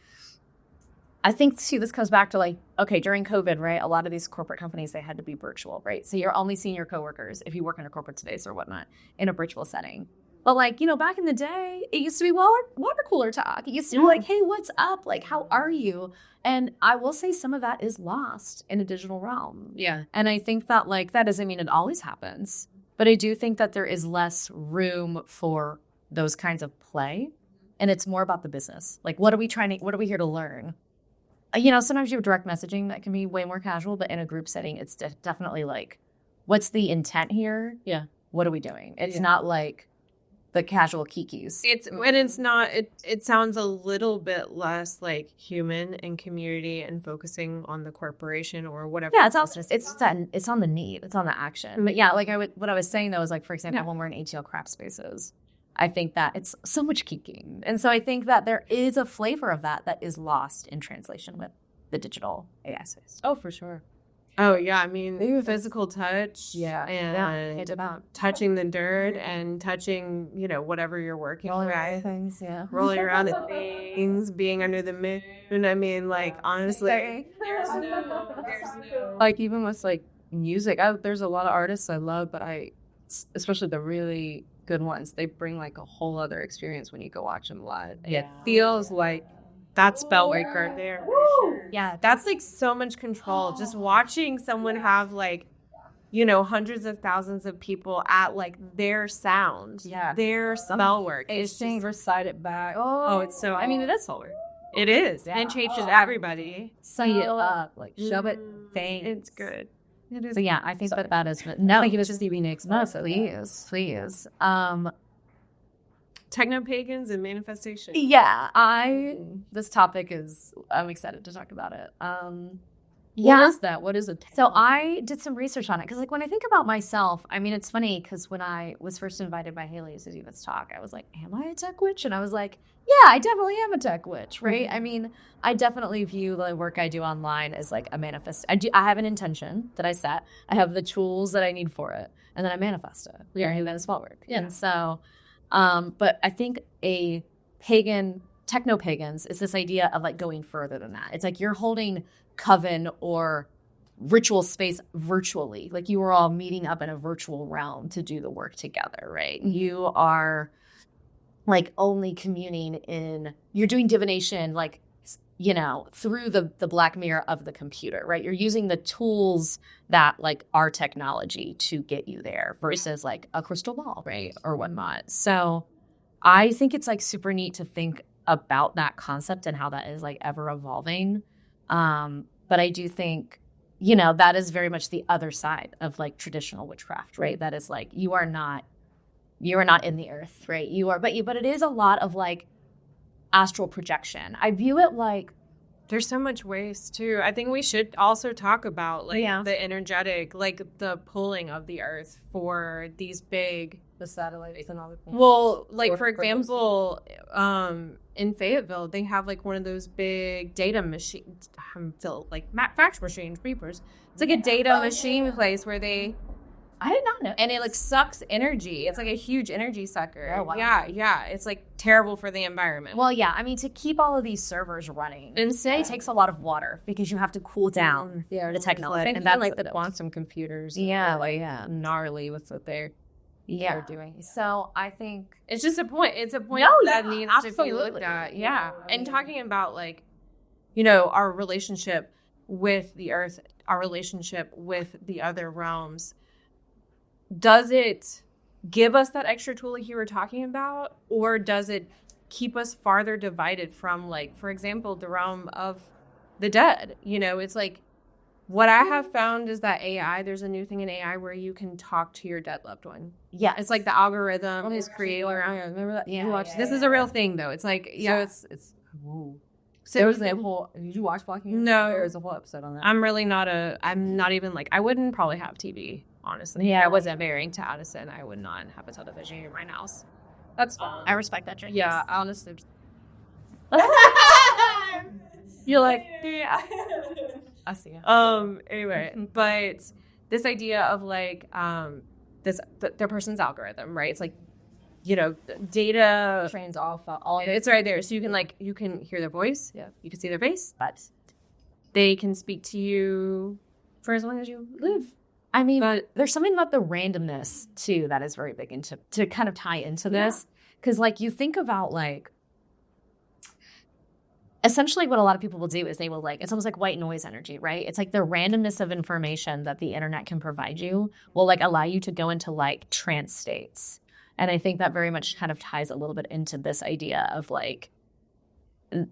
I think, too, this comes back to like, okay, during COVID, right? A lot of these corporate companies, they had to be virtual, right? So you're only seeing your coworkers if you work in a corporate space or whatnot in a virtual setting. But like, you know, back in the day, it used to be water cooler talk. It used to be like, hey, what's up? Like, how are you? And I will say some of that is lost in a digital realm.
Yeah.
And I think that like, that doesn't mean it always happens. But I do think that there is less room for those kinds of play. And it's more about the business. Like, what are we here to learn? You know, sometimes you have direct messaging that can be way more casual, but in a group setting, it's definitely like, what's the intent here?
Yeah.
What are we doing? It's not like the casual kikis.
It sounds a little bit less like human and community and focusing on the corporation or whatever.
Yeah, it's on the need, it's on the action. But yeah, like what I was saying though is like, for example, when we're in ATL craft spaces, I think that it's so much kiking. And so I think that there is a flavor of that is lost in translation with the digital AI space.
Oh, for sure.
Oh yeah, I mean physical touch,
Yeah.
and touching the dirt and touching, whatever you're working with,
things,
rolling around the things, being under the moon. I mean, like honestly, there's no.
Like even with like music, there's a lot of artists I love, but especially the really good ones, they bring like a whole other experience when you go watch them live. It feels like
That spell worker there. For sure. Yeah, that's like so much control. Just watching someone have like, hundreds of thousands of people at like their sound, their spell work.
It's just recite it back.
Oh, it's so.
I mean, it is spell work.
It is, and it changes everybody.
Sing it up, like shove it.
Thanks. It's good. It is.
So yeah, I think that is no.
Thank you to Stevie Nicks.
No, please.
Techno-pagans and manifestation.
Yeah,
This topic I'm excited to talk about it.
Yeah.
What is that? What is it?
So I did some research on it because, like, when I think about myself, I mean, it's funny because when I was first invited by Haley to do this talk, I was like, "Am I a tech witch?" And I was like, "Yeah, I definitely am a tech witch, right?" I mean, I definitely view the work I do online as like a manifest. I have an intention that I set. I have the tools that I need for it, and then I manifest it. And that is spell work. Yeah. And so, but I think a techno-pagans is this idea of like going further than that. It's like you're holding coven or ritual space virtually, like you are all meeting up in a virtual realm to do the work together, right? You are like only communing you're doing divination like through the black mirror of the computer, right? You're using the tools that like our technology to get you there versus like a crystal ball, right, or whatnot. So I think it's like super neat to think about that concept and how that is like ever evolving. But I do think, that is very much the other side of like traditional witchcraft, right? That is like, you are not in the earth, right? You are, but it is a lot of like astral projection. I view it like,
there's so much waste too. I think we should also talk about like the energetic, like the pulling of the earth for these big,
the satellites and all the things.
Well, like for example, in Fayetteville, they have like one of those big data machines, like fax machines, beepers. It's like a data machine place where
I did not know.
And it like sucks energy. It's like a huge energy sucker.
Oh, wow.
Yeah. It's like terrible for the environment.
Well, yeah. I mean, to keep all of these servers running, it takes a lot of water because you have to cool down the technology.
And that's like the quantum computers. Gnarly with what they're doing.
So I think
it's just a point. It's a point that needs to be looked at. Yeah. And talking about like, our relationship with the earth, our relationship with the other realms. Does it give us that extra tool like you were talking about, or does it keep us farther divided from, like, for example, the realm of the dead? It's like what I have found is that AI, there's a new thing in AI where you can talk to your dead loved one.
Yeah.
It's like the algorithm is created.
Remember that?
Yeah.
This is a real thing, though. It's like,
it's whoa. So there was a whole. Did you watch Blocking?
No,
there was a whole episode on that.
I'm not even like, I wouldn't probably have TV. Honestly, I wasn't married to Addison. I would not have a television in my house. That's fine.
I respect that, Jane.
Yeah, honestly. You're like, yeah.
I see it.
Anyway, but this idea of like their person's algorithm, right? It's like, data
trains off all.
It's right there, so you can hear their voice. Yeah, you can see their face, but they can speak to you for as long as you live.
I mean, but there's something about the randomness, too, that is very big to kind of tie into this. Because, like, you think about, like, essentially what a lot of people will do is they will, like, it's almost like white noise energy, right? It's like the randomness of information that the internet can provide you will, like, allow you to go into, like, trance states. And I think that very much kind of ties a little bit into this idea of, like,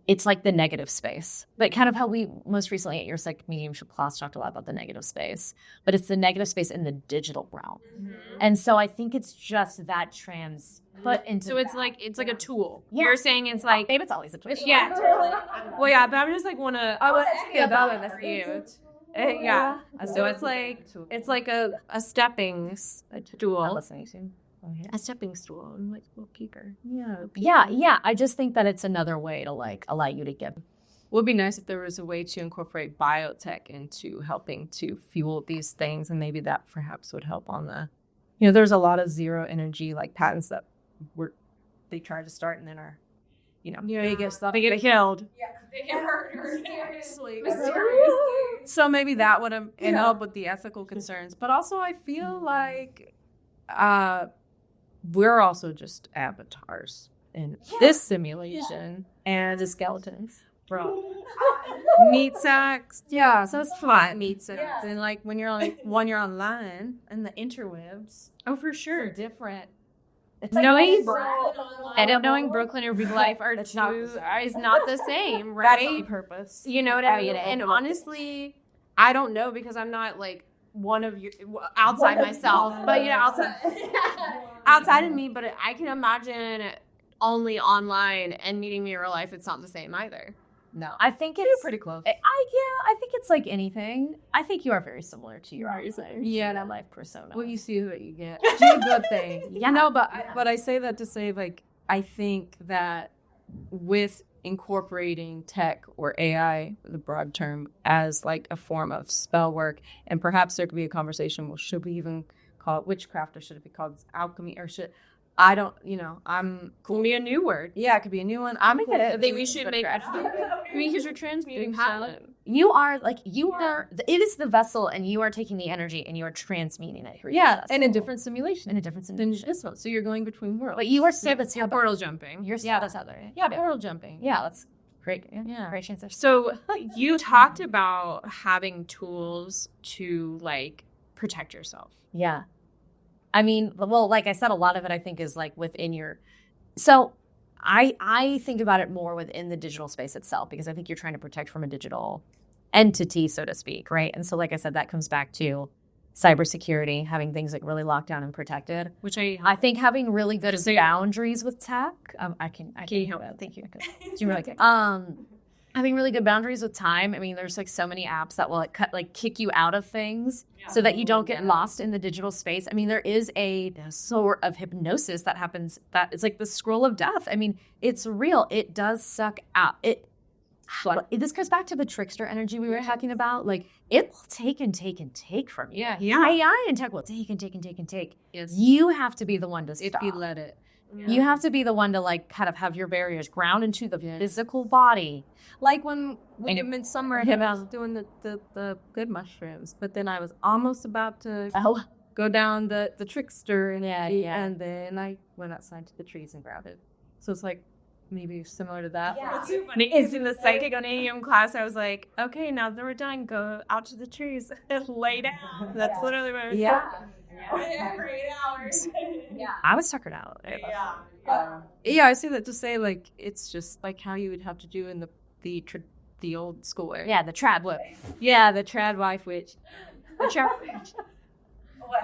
it's like the negative space, but kind of how we most recently at your psychic mediumship class talked a lot about the negative space, but it's the negative space in the digital realm. Mm-hmm. And so I think it's just that put into
so it's like a tool. Yeah. You're saying it's like
babe, it's always a tool.
Yeah, totally. Well, yeah, but I'm just like I was thinking about it for you. Yeah. So it's like a stepping stool.
I'm listening to.
Oh, yeah. A stepping stool and like a little peeker.
Yeah. I just think that it's another way to like allow you to give
would be nice if there was a way to incorporate biotech into helping to fuel these things, and maybe that perhaps would help on the, there's a lot of zero energy like patents that they tried to start and then are, they get killed.
Yeah, they get murdered.
Mysteriously. So maybe that would help with the ethical concerns. But also I feel like we're also just avatars in this simulation. And
the skeletons.
Bro. Meat sacks. Yeah, so it's fun. Meat sacks. Yeah. And like when you're online and the interwebs.
Oh, for sure.
Are different.
It's knowing Brooklyn or real life are is not the same, right?
That's the purpose.
You know what I mean? And honestly, I don't know because I'm not like one of you outside myself, but outside of me. But I can imagine only online and meeting me in real life. It's not the same either.
No, I think it's
pretty close.
I think it's like anything. I think you are very similar to your life persona.
Well, you see what you get. Do a good thing. Yeah. No, but I say that to say, like, I think that with incorporating tech or AI, the broad term, as like a form of spell work, and perhaps there could be a conversation. Well, should we even call it witchcraft, or should it be called alchemy, or should I don't,
Could be a new word.
Yeah, it could be a new one.
I think we should make it. Because you're transmuting patent.
It is the vessel, and you are taking the energy and you are transmuting it.
Yeah, in a different simulation.
Than
this one. So you're going between worlds.
But you are still the
portal jumping.
You're still the other.
Yeah, portal jumping.
Yeah, that's great. Yeah, great chance.
So you talked about having tools to like protect yourself.
Yeah. I mean, well, like I said, a lot of it I think is like within your. So I think about it more within the digital space itself, because I think you're trying to protect from a digital entity, so to speak, right? And so, like I said, that comes back to cybersecurity, having things like really locked down and protected.
Which
I think having really good boundaries with tech. I can help it. Thank you. Do really good. Having really good boundaries with time. I mean, there's like so many apps that will kick you out of things so that you don't get lost in the digital space. I mean, there is a sort of hypnosis that happens that it's like the scroll of death. I mean, it's real. It does suck out. This goes back to the trickster energy we were talking about. Like, it will take and take and take from you.
Yeah.
AI and tech will take and take and take and take. Yes. You have to be the one to stop.
If you let it.
Yeah. You have to be the one to like kind of have your barriers ground into the physical body.
Like when in midsummer I was doing the good mushrooms, but then I was almost about to go down the trickster and then I went outside to the trees and grabbed it. So it's like maybe similar to that.
Yeah. What's so funny is in the psychic on AM class, I was like, okay, now that we're done, go out to the trees and lay down. That's literally what I was doing. For 8 hours.
I was tuckered out.
Yeah, I say that to say like it's just like how you would have to do in the old school way.
Yeah, the trad wife.
Yeah, the trad wife witch. The trad witch.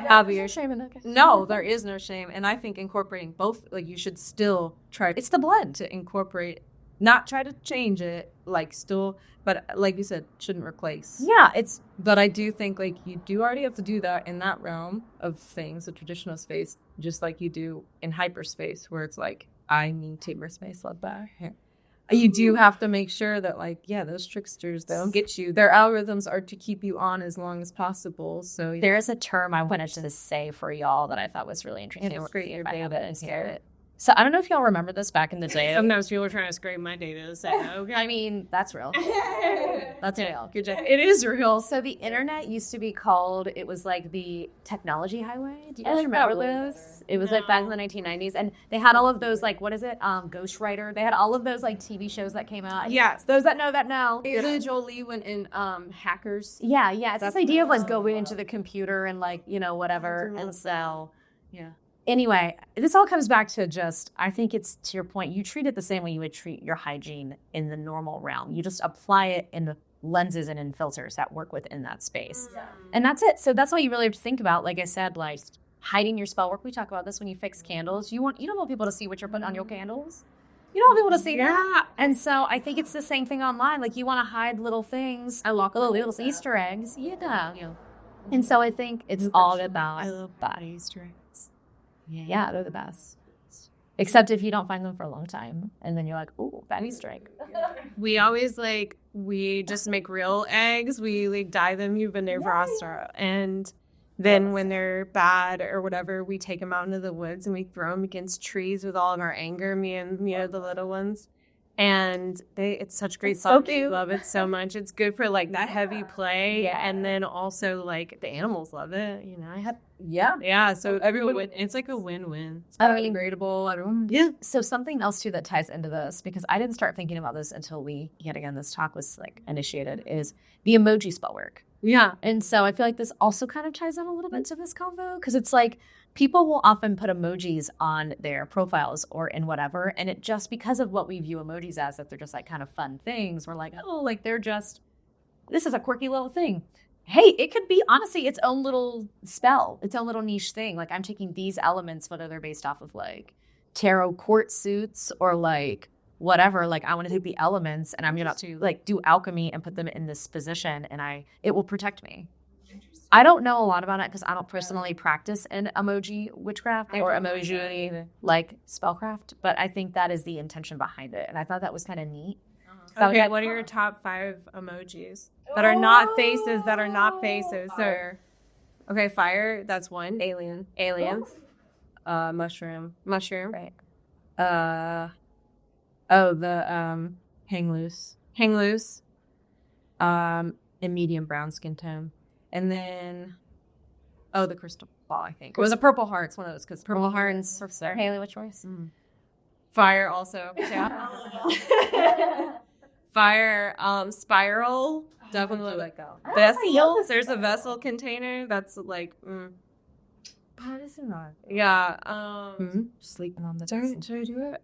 Have your shame in that?
No, there is no shame, and I think incorporating both, like you should still try. It's the blend to incorporate, not try to change it, like still, but like you said, shouldn't replace.
Yeah,
But I do think like you do already have to do that in that realm of things, the traditional space, just like you do in hyperspace, where it's like I need cyberspace led back here. You do have to make sure that, like, those tricksters, they'll get you. Their algorithms are to keep you on as long as possible. So
there is a term I wanted to say for y'all that I thought was really interesting.
It's great. Your data.
So I don't know if y'all remember this back in the day.
Sometimes people are trying to scrape my data. So okay.
I mean, that's real. That's real.
Good job. It is real.
So the internet used to be called, it was like the technology highway. Do you guys remember those? It was like back in the 1990s. And they had all of those, like, what is it? Ghostwriter. They had all of those like TV shows that came out.
Yes.
Those that know that now.
Jolie went in Hackers.
Yeah. It's this idea of like going into the computer and like, whatever. And so, anyway, this all comes back to just, I think it's to your point, you treat it the same way you would treat your hygiene in the normal realm. You just apply it in the lenses and in filters that work within that space. Yeah. And that's it. So that's what you really have to think about. Like I said, like hiding your spell work. We talk about this when you fix candles. You don't want people to see what you're putting on your candles. You don't want people to see that. And so I think it's the same thing online. Like you want to hide little things. I lock little Easter eggs. Yeah. And so I think it's all about.
I love body Easter eggs.
Yeah, they're the best. Except if you don't find them for a long time, and then you're like, "Ooh, bad Easter egg."
We always we just make real eggs. We dye them even in Verasta. And then when they're bad or whatever, we take them out into the woods and we throw them against trees with all of our anger, me and the little ones. And it's such great stuff. I love it so much. It's good for that heavy play. Yeah. And then also the animals love it. Yeah. So everyone, it's like a win-win.
It's biodegradable. Everyone.
Yeah. So something else too that ties into this, because I didn't start thinking about this until this talk was initiated, is the emoji spell work.
Yeah.
And so I feel like this also kind of ties in a little bit to this convo, because it's people will often put emojis on their profiles or in whatever, and it just because of what we view emojis as, that they're just kind of fun things. We're they're just, this is a quirky little thing. Hey, it could be honestly its own little spell, its own little niche thing. I'm taking these elements, whether they're based off of tarot court suits or whatever. I want to take the elements and I'm going to do alchemy and put them in this position, and it will protect me. I don't know a lot about it because I don't personally practice in emoji witchcraft or emoji spellcraft, but I think that is the intention behind it, and I thought that was kind of neat.
Okay, what are your top 5 emojis that are not faces? So, okay, fire. That's one.
Alien. Mushroom.
Right.
The hang loose.
And
medium brown skin tone. And then, the crystal ball, I think. It was a purple heart. It's one of those, because purple hearts.
Haley, what's yours?
Fire also. Yeah. Fire, spiral. Definitely vessel. There's a vessel container that's
How does it not?
Yeah.
Sleeping on the
Did I do it?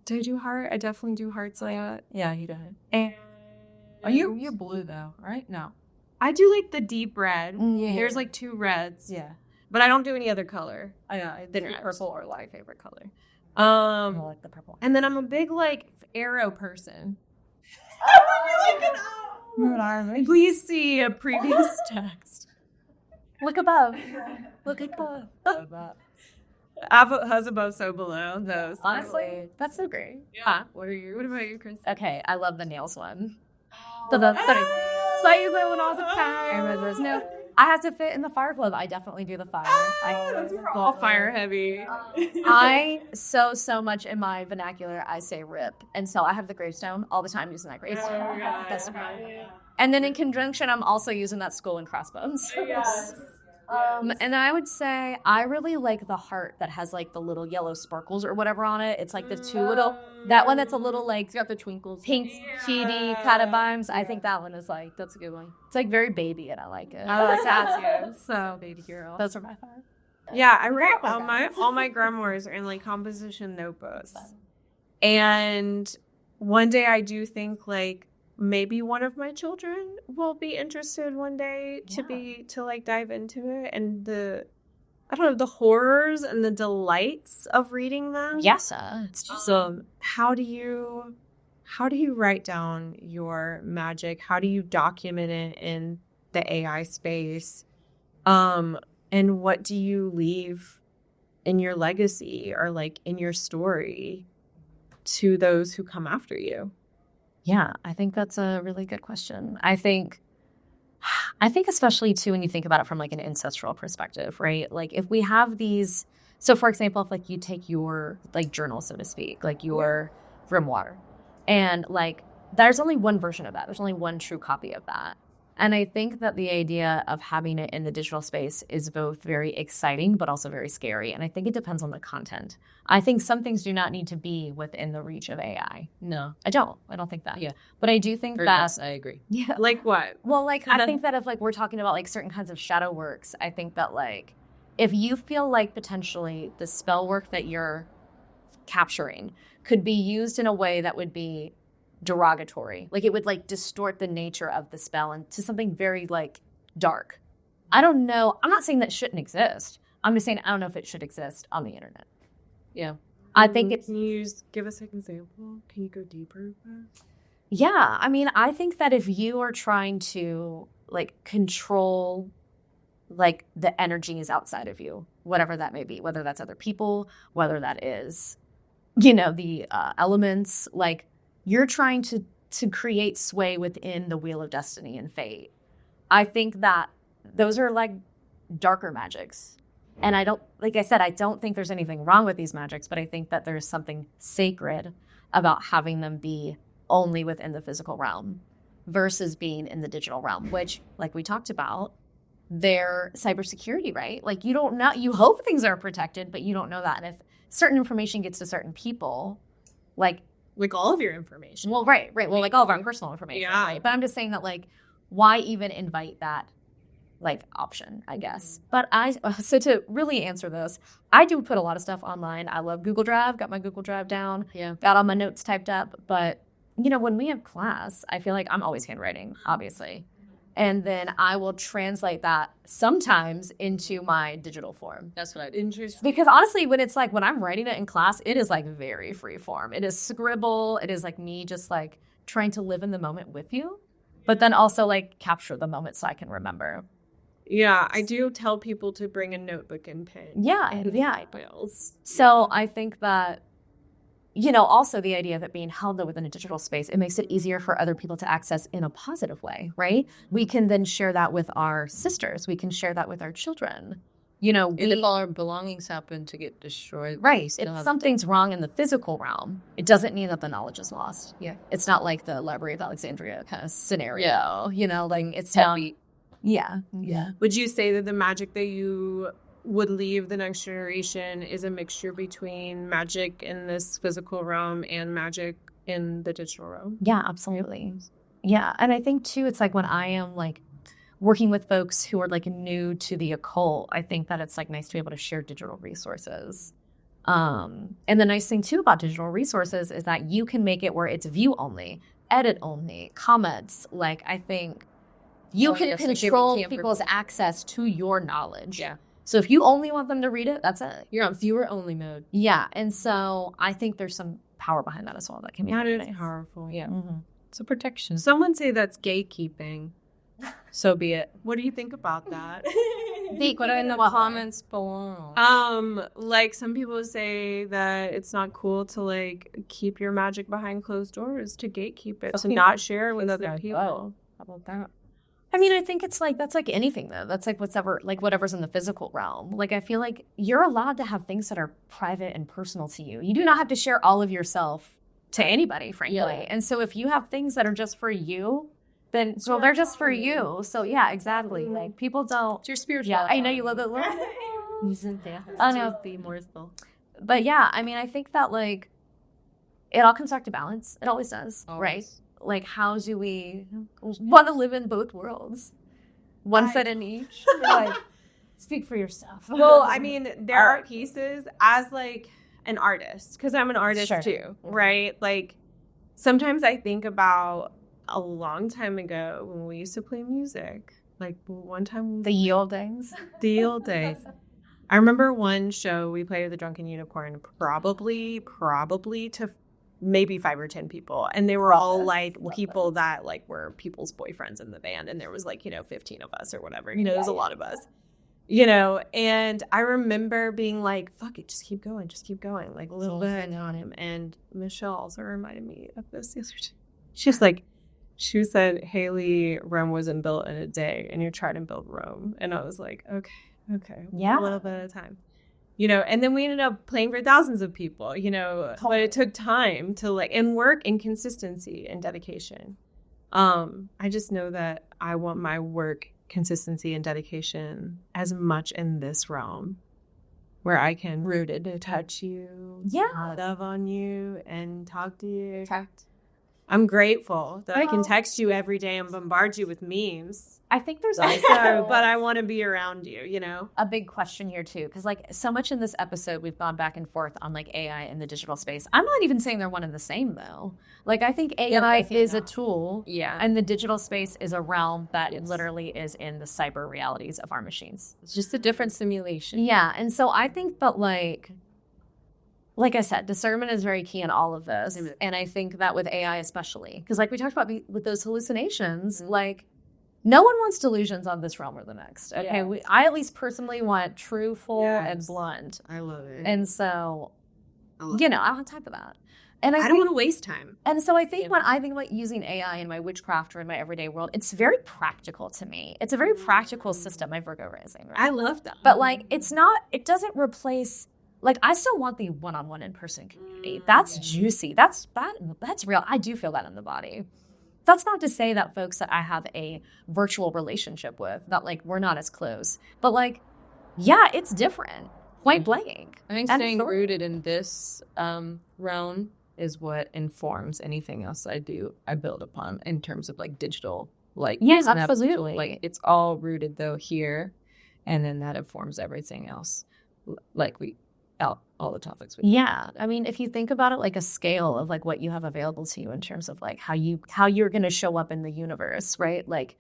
Did I do heart? I definitely do hearts like that.
Yeah, you did.
And
you're blue though, right? No.
I do the deep red.
Yeah.
There's 2 reds.
Yeah.
But I don't do any other color.
I think purple or my favorite color.
I like the purple.
And then I'm a big arrow person. Please see a previous text.
Look above. Look above.
Has above, so below. Those.
Honestly, that's so great.
Yeah. What about you, Krissy?
Okay, I love the nails one. I have to fit in the fire club. I definitely do the fire.
We're all fire heavy.
I so much in my vernacular, I say rip. And so I have the gravestone all the time, using that gravestone. That's fine. And then in conjunction, I'm also using that skull and crossbones.
Yes.
And I would say I really like the heart that has the little yellow sparkles or whatever on it. It's the 2 little, that one that's a little
it's got the twinkles.
pink, cheaty kind of vibes. I think that one is that's a good one. It's very baby and I like it.
I like that too.
So baby girl.
Those are my 5.
Yeah, I write all my grimoires are in composition notebooks. And one day I do think maybe one of my children will be interested one day to dive into it, and the horrors and the delights of reading them.
Yes.
So how do you write down your magic? How do you document it in the AI space? And what do you leave in your legacy or in your story to those who come after you?
Yeah, I think that's a really good question. I think especially too when you think about it from an ancestral perspective, right? If we have these, so for example, if you take your journal, so to speak, your grimoire, and there's only one version of that. There's only one true copy of that. And I think that the idea of having it in the digital space is both very exciting, but also very scary. And I think it depends on the content. I think some things do not need to be within the reach of AI.
No,
I don't think that.
Yeah.
But I do think
yes, I agree.
Yeah.
Like what?
Well, I think that if we're talking about certain kinds of shadow works, I think that if you feel potentially the spell work that you're capturing could be used in a way that would be derogatory, it would distort the nature of the spell into something very dark. I don't know. I'm not saying that shouldn't exist. I'm just saying I don't know if it should exist on the internet.
Yeah.
I think it's.
Can you give us an example? Can you go deeper?
Yeah. I mean, I think that if you are trying to control the energies outside of you, whatever that may be, whether that's other people, whether that is, the elements, you're trying to create sway within the wheel of destiny and fate. I think that those are like darker magics. And I don't think there's anything wrong with these magics, but I think that there's something sacred about having them be only within the physical realm versus being in the digital realm, which, like we talked about, they're cybersecurity, right? Like, you don't know, you hope things are protected, but you don't know that. And if certain information gets to certain people, like
all of your information.
Well, right. Well, like all of our personal information,
yeah.
Right? But I'm just saying that, like, why even invite that, like, option, I guess. But so to really answer this, I do put a lot of stuff online. I love Google Drive, got my Google Drive down, got all my notes typed up. But, you know, when we have class, I feel like I'm always handwriting, obviously. And then I will translate that sometimes into my digital form.
That's what interesting.
Because honestly, when I'm writing it in class, it is like very free form. It is scribble. It is like me just like trying to live in the moment with you, but then also like capture the moment so I can remember.
Yeah, I do tell people to bring a notebook and pen.
Yeah.
Bills.
So I think that, you know, also the idea that being held though within a digital space, it makes it easier for other people to access in a positive way, right? We can then share that with our sisters. We can share that with our children. You know,
and if all our belongings happen to get destroyed.
Right. If something's wrong in the physical realm, it doesn't mean that the knowledge is lost.
Yeah.
It's not like the Library of Alexandria kind of scenario.
Yeah.
You know, like it's not. Yeah.
Would you say that the magic that you would leave the next generation is a mixture between magic in this physical realm and magic in the digital realm?
Yeah, absolutely. Yeah. And I think too, it's like when I am like working with folks who are like new to the occult, I think that it's like nice to be able to share digital resources. And the nice thing too about digital resources is that you can make it where it's view only, edit only, comments. Like, I think you can control people's access to your knowledge.
Yeah.
So if you only want them to read it, that's it.
You're on viewer only mode.
Yeah. And so I think there's some power behind that as well. That can be
really
nice.
Powerful.
Yeah.
Mm-hmm.
It's a protection.
Someone say that's gatekeeping. So be it. What do you think about that?
Put it in the comments below.
Like some people say that it's not cool to like keep your magic behind closed doors, to gatekeep it, to not share with other people.
How about that?
I mean, I think it's like, that's like anything though. That's like whatever's in the physical realm. Like, I feel like you're allowed to have things that are private and personal to you. You do not have to share all of yourself to anybody, frankly. Yeah. And so if you have things that are just for you, then they're just for you. So yeah, exactly. Like, people don't.
It's your spiritual.
Yeah, I know you love that.
Isn't there?
I know. But yeah, I mean, I think that like it all comes back to balance. It always does, right? Like, how do we want to live in both worlds? One foot in each. Like, speak for yourself.
Well, I mean, there are pieces as like an artist, because I'm an artist too, right? Like, sometimes I think about a long time ago when we used to play music. Like, one time.
The old days.
The old days. I remember one show we played with the Drunken Unicorn, probably to maybe 5 or 10 people, and they were all like people that like were people's boyfriends in the band, and there was like, you know, 15 of us or whatever, you know, there's a lot of us, you know. And I remember being like, fuck it, just keep going, like a little bit on him. And Michelle also reminded me of this yesterday. She said, Haley, Rome wasn't built in a day, and you're trying to build Rome. And I was like, okay,
yeah,
a little bit at a time. You know, and then we ended up playing for thousands of people, you know, but it took time to like, and work and consistency and dedication. I just know that I want my work, consistency, and dedication as much in this realm where I can rooted to touch you, love on you, and talk to you. I'm grateful that I can text you every day and bombard you with memes.
I think there's also,
but I want to be around you, you know?
A big question here too, because like so much in this episode, we've gone back and forth on like AI and the digital space. I'm not even saying they're one and the same though. Like, I think AI is a tool, and the digital space is a realm that literally is in the cyber realities of our machines.
It's just a different simulation.
Yeah, and so I think that like I said, discernment is very key in all of this. And I think that with AI especially, because like we talked about with those hallucinations, like no one wants delusions on this realm or the next. Okay, I at least personally want true, full, and blunt.
I love it.
And so, you know, I don't have time for that. And
I don't want to waste time.
And so I think when I think about using AI in my witchcraft or in my everyday world, it's very practical to me. It's a very practical system. My Virgo rising, right?
I love that.
But like, it doesn't replace, like, I still want the one-on-one in-person community. That's juicy. That's real. I do feel that in the body. That's not to say that folks that I have a virtual relationship with, that like, we're not as close. But like, yeah, it's different. Point blank.
I think staying rooted in this realm is what informs anything else I do. I build upon in terms of like digital, like
yes, absolutely.
Like it's all rooted though here, and then that informs everything else. Like all the topics.
Yeah, I mean, if you think about it, like a scale of like what you have available to you in terms of like how you're going to show up in the universe, right? Like,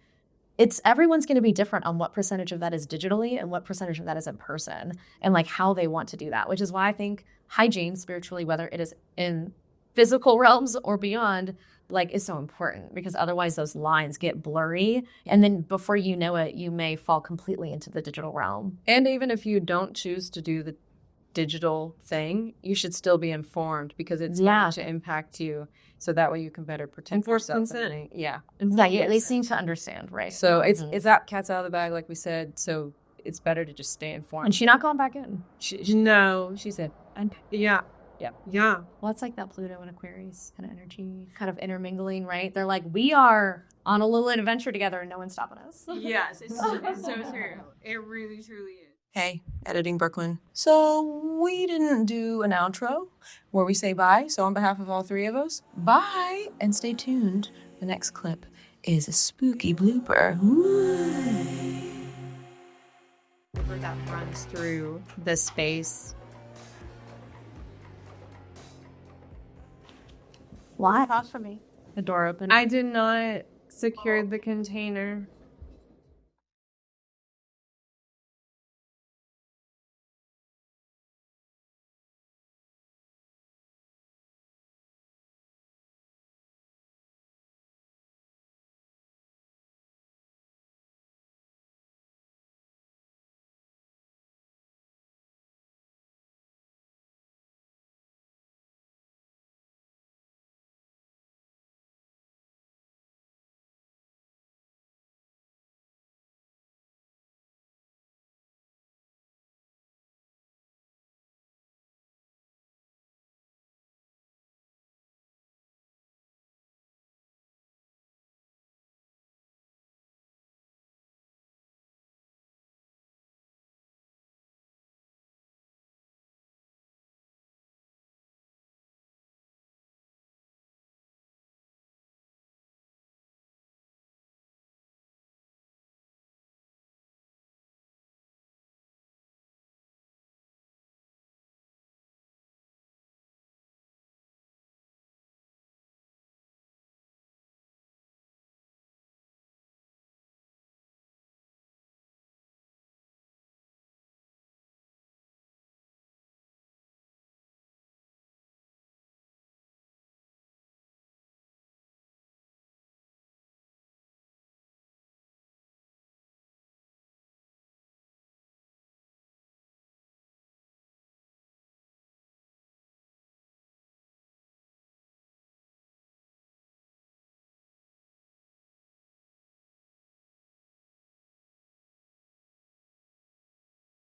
everyone's going to be different on what percentage of that is digitally and what percentage of that is in person, and like how they want to do that, which is why I think hygiene spiritually, whether it is in physical realms or beyond, like is so important, because otherwise those lines get blurry. And then before you know it, you may fall completely into the digital realm.
And even if you don't choose to do the digital thing, you should still be informed, because it's going to impact you. So that way you can better protect yourself.
Yeah, they seem to understand, right?
So it's that cat's out of the bag, like we said. So it's better to just stay informed.
And she's not going back in.
No,
she said.
Yeah.
Well, it's like that Pluto and Aquarius kind of energy, kind of intermingling, right? They're like, we are on a little adventure together, and no one's stopping us.
Yes, it's so true. It really, truly is.
Hey, editing Brooklyn. So we didn't do an outro where we say bye. So on behalf of all three of us, bye, and stay tuned. The next clip is a spooky blooper.
That runs through the space.
Why? Pause for me.
The door open.
I did not secure the container.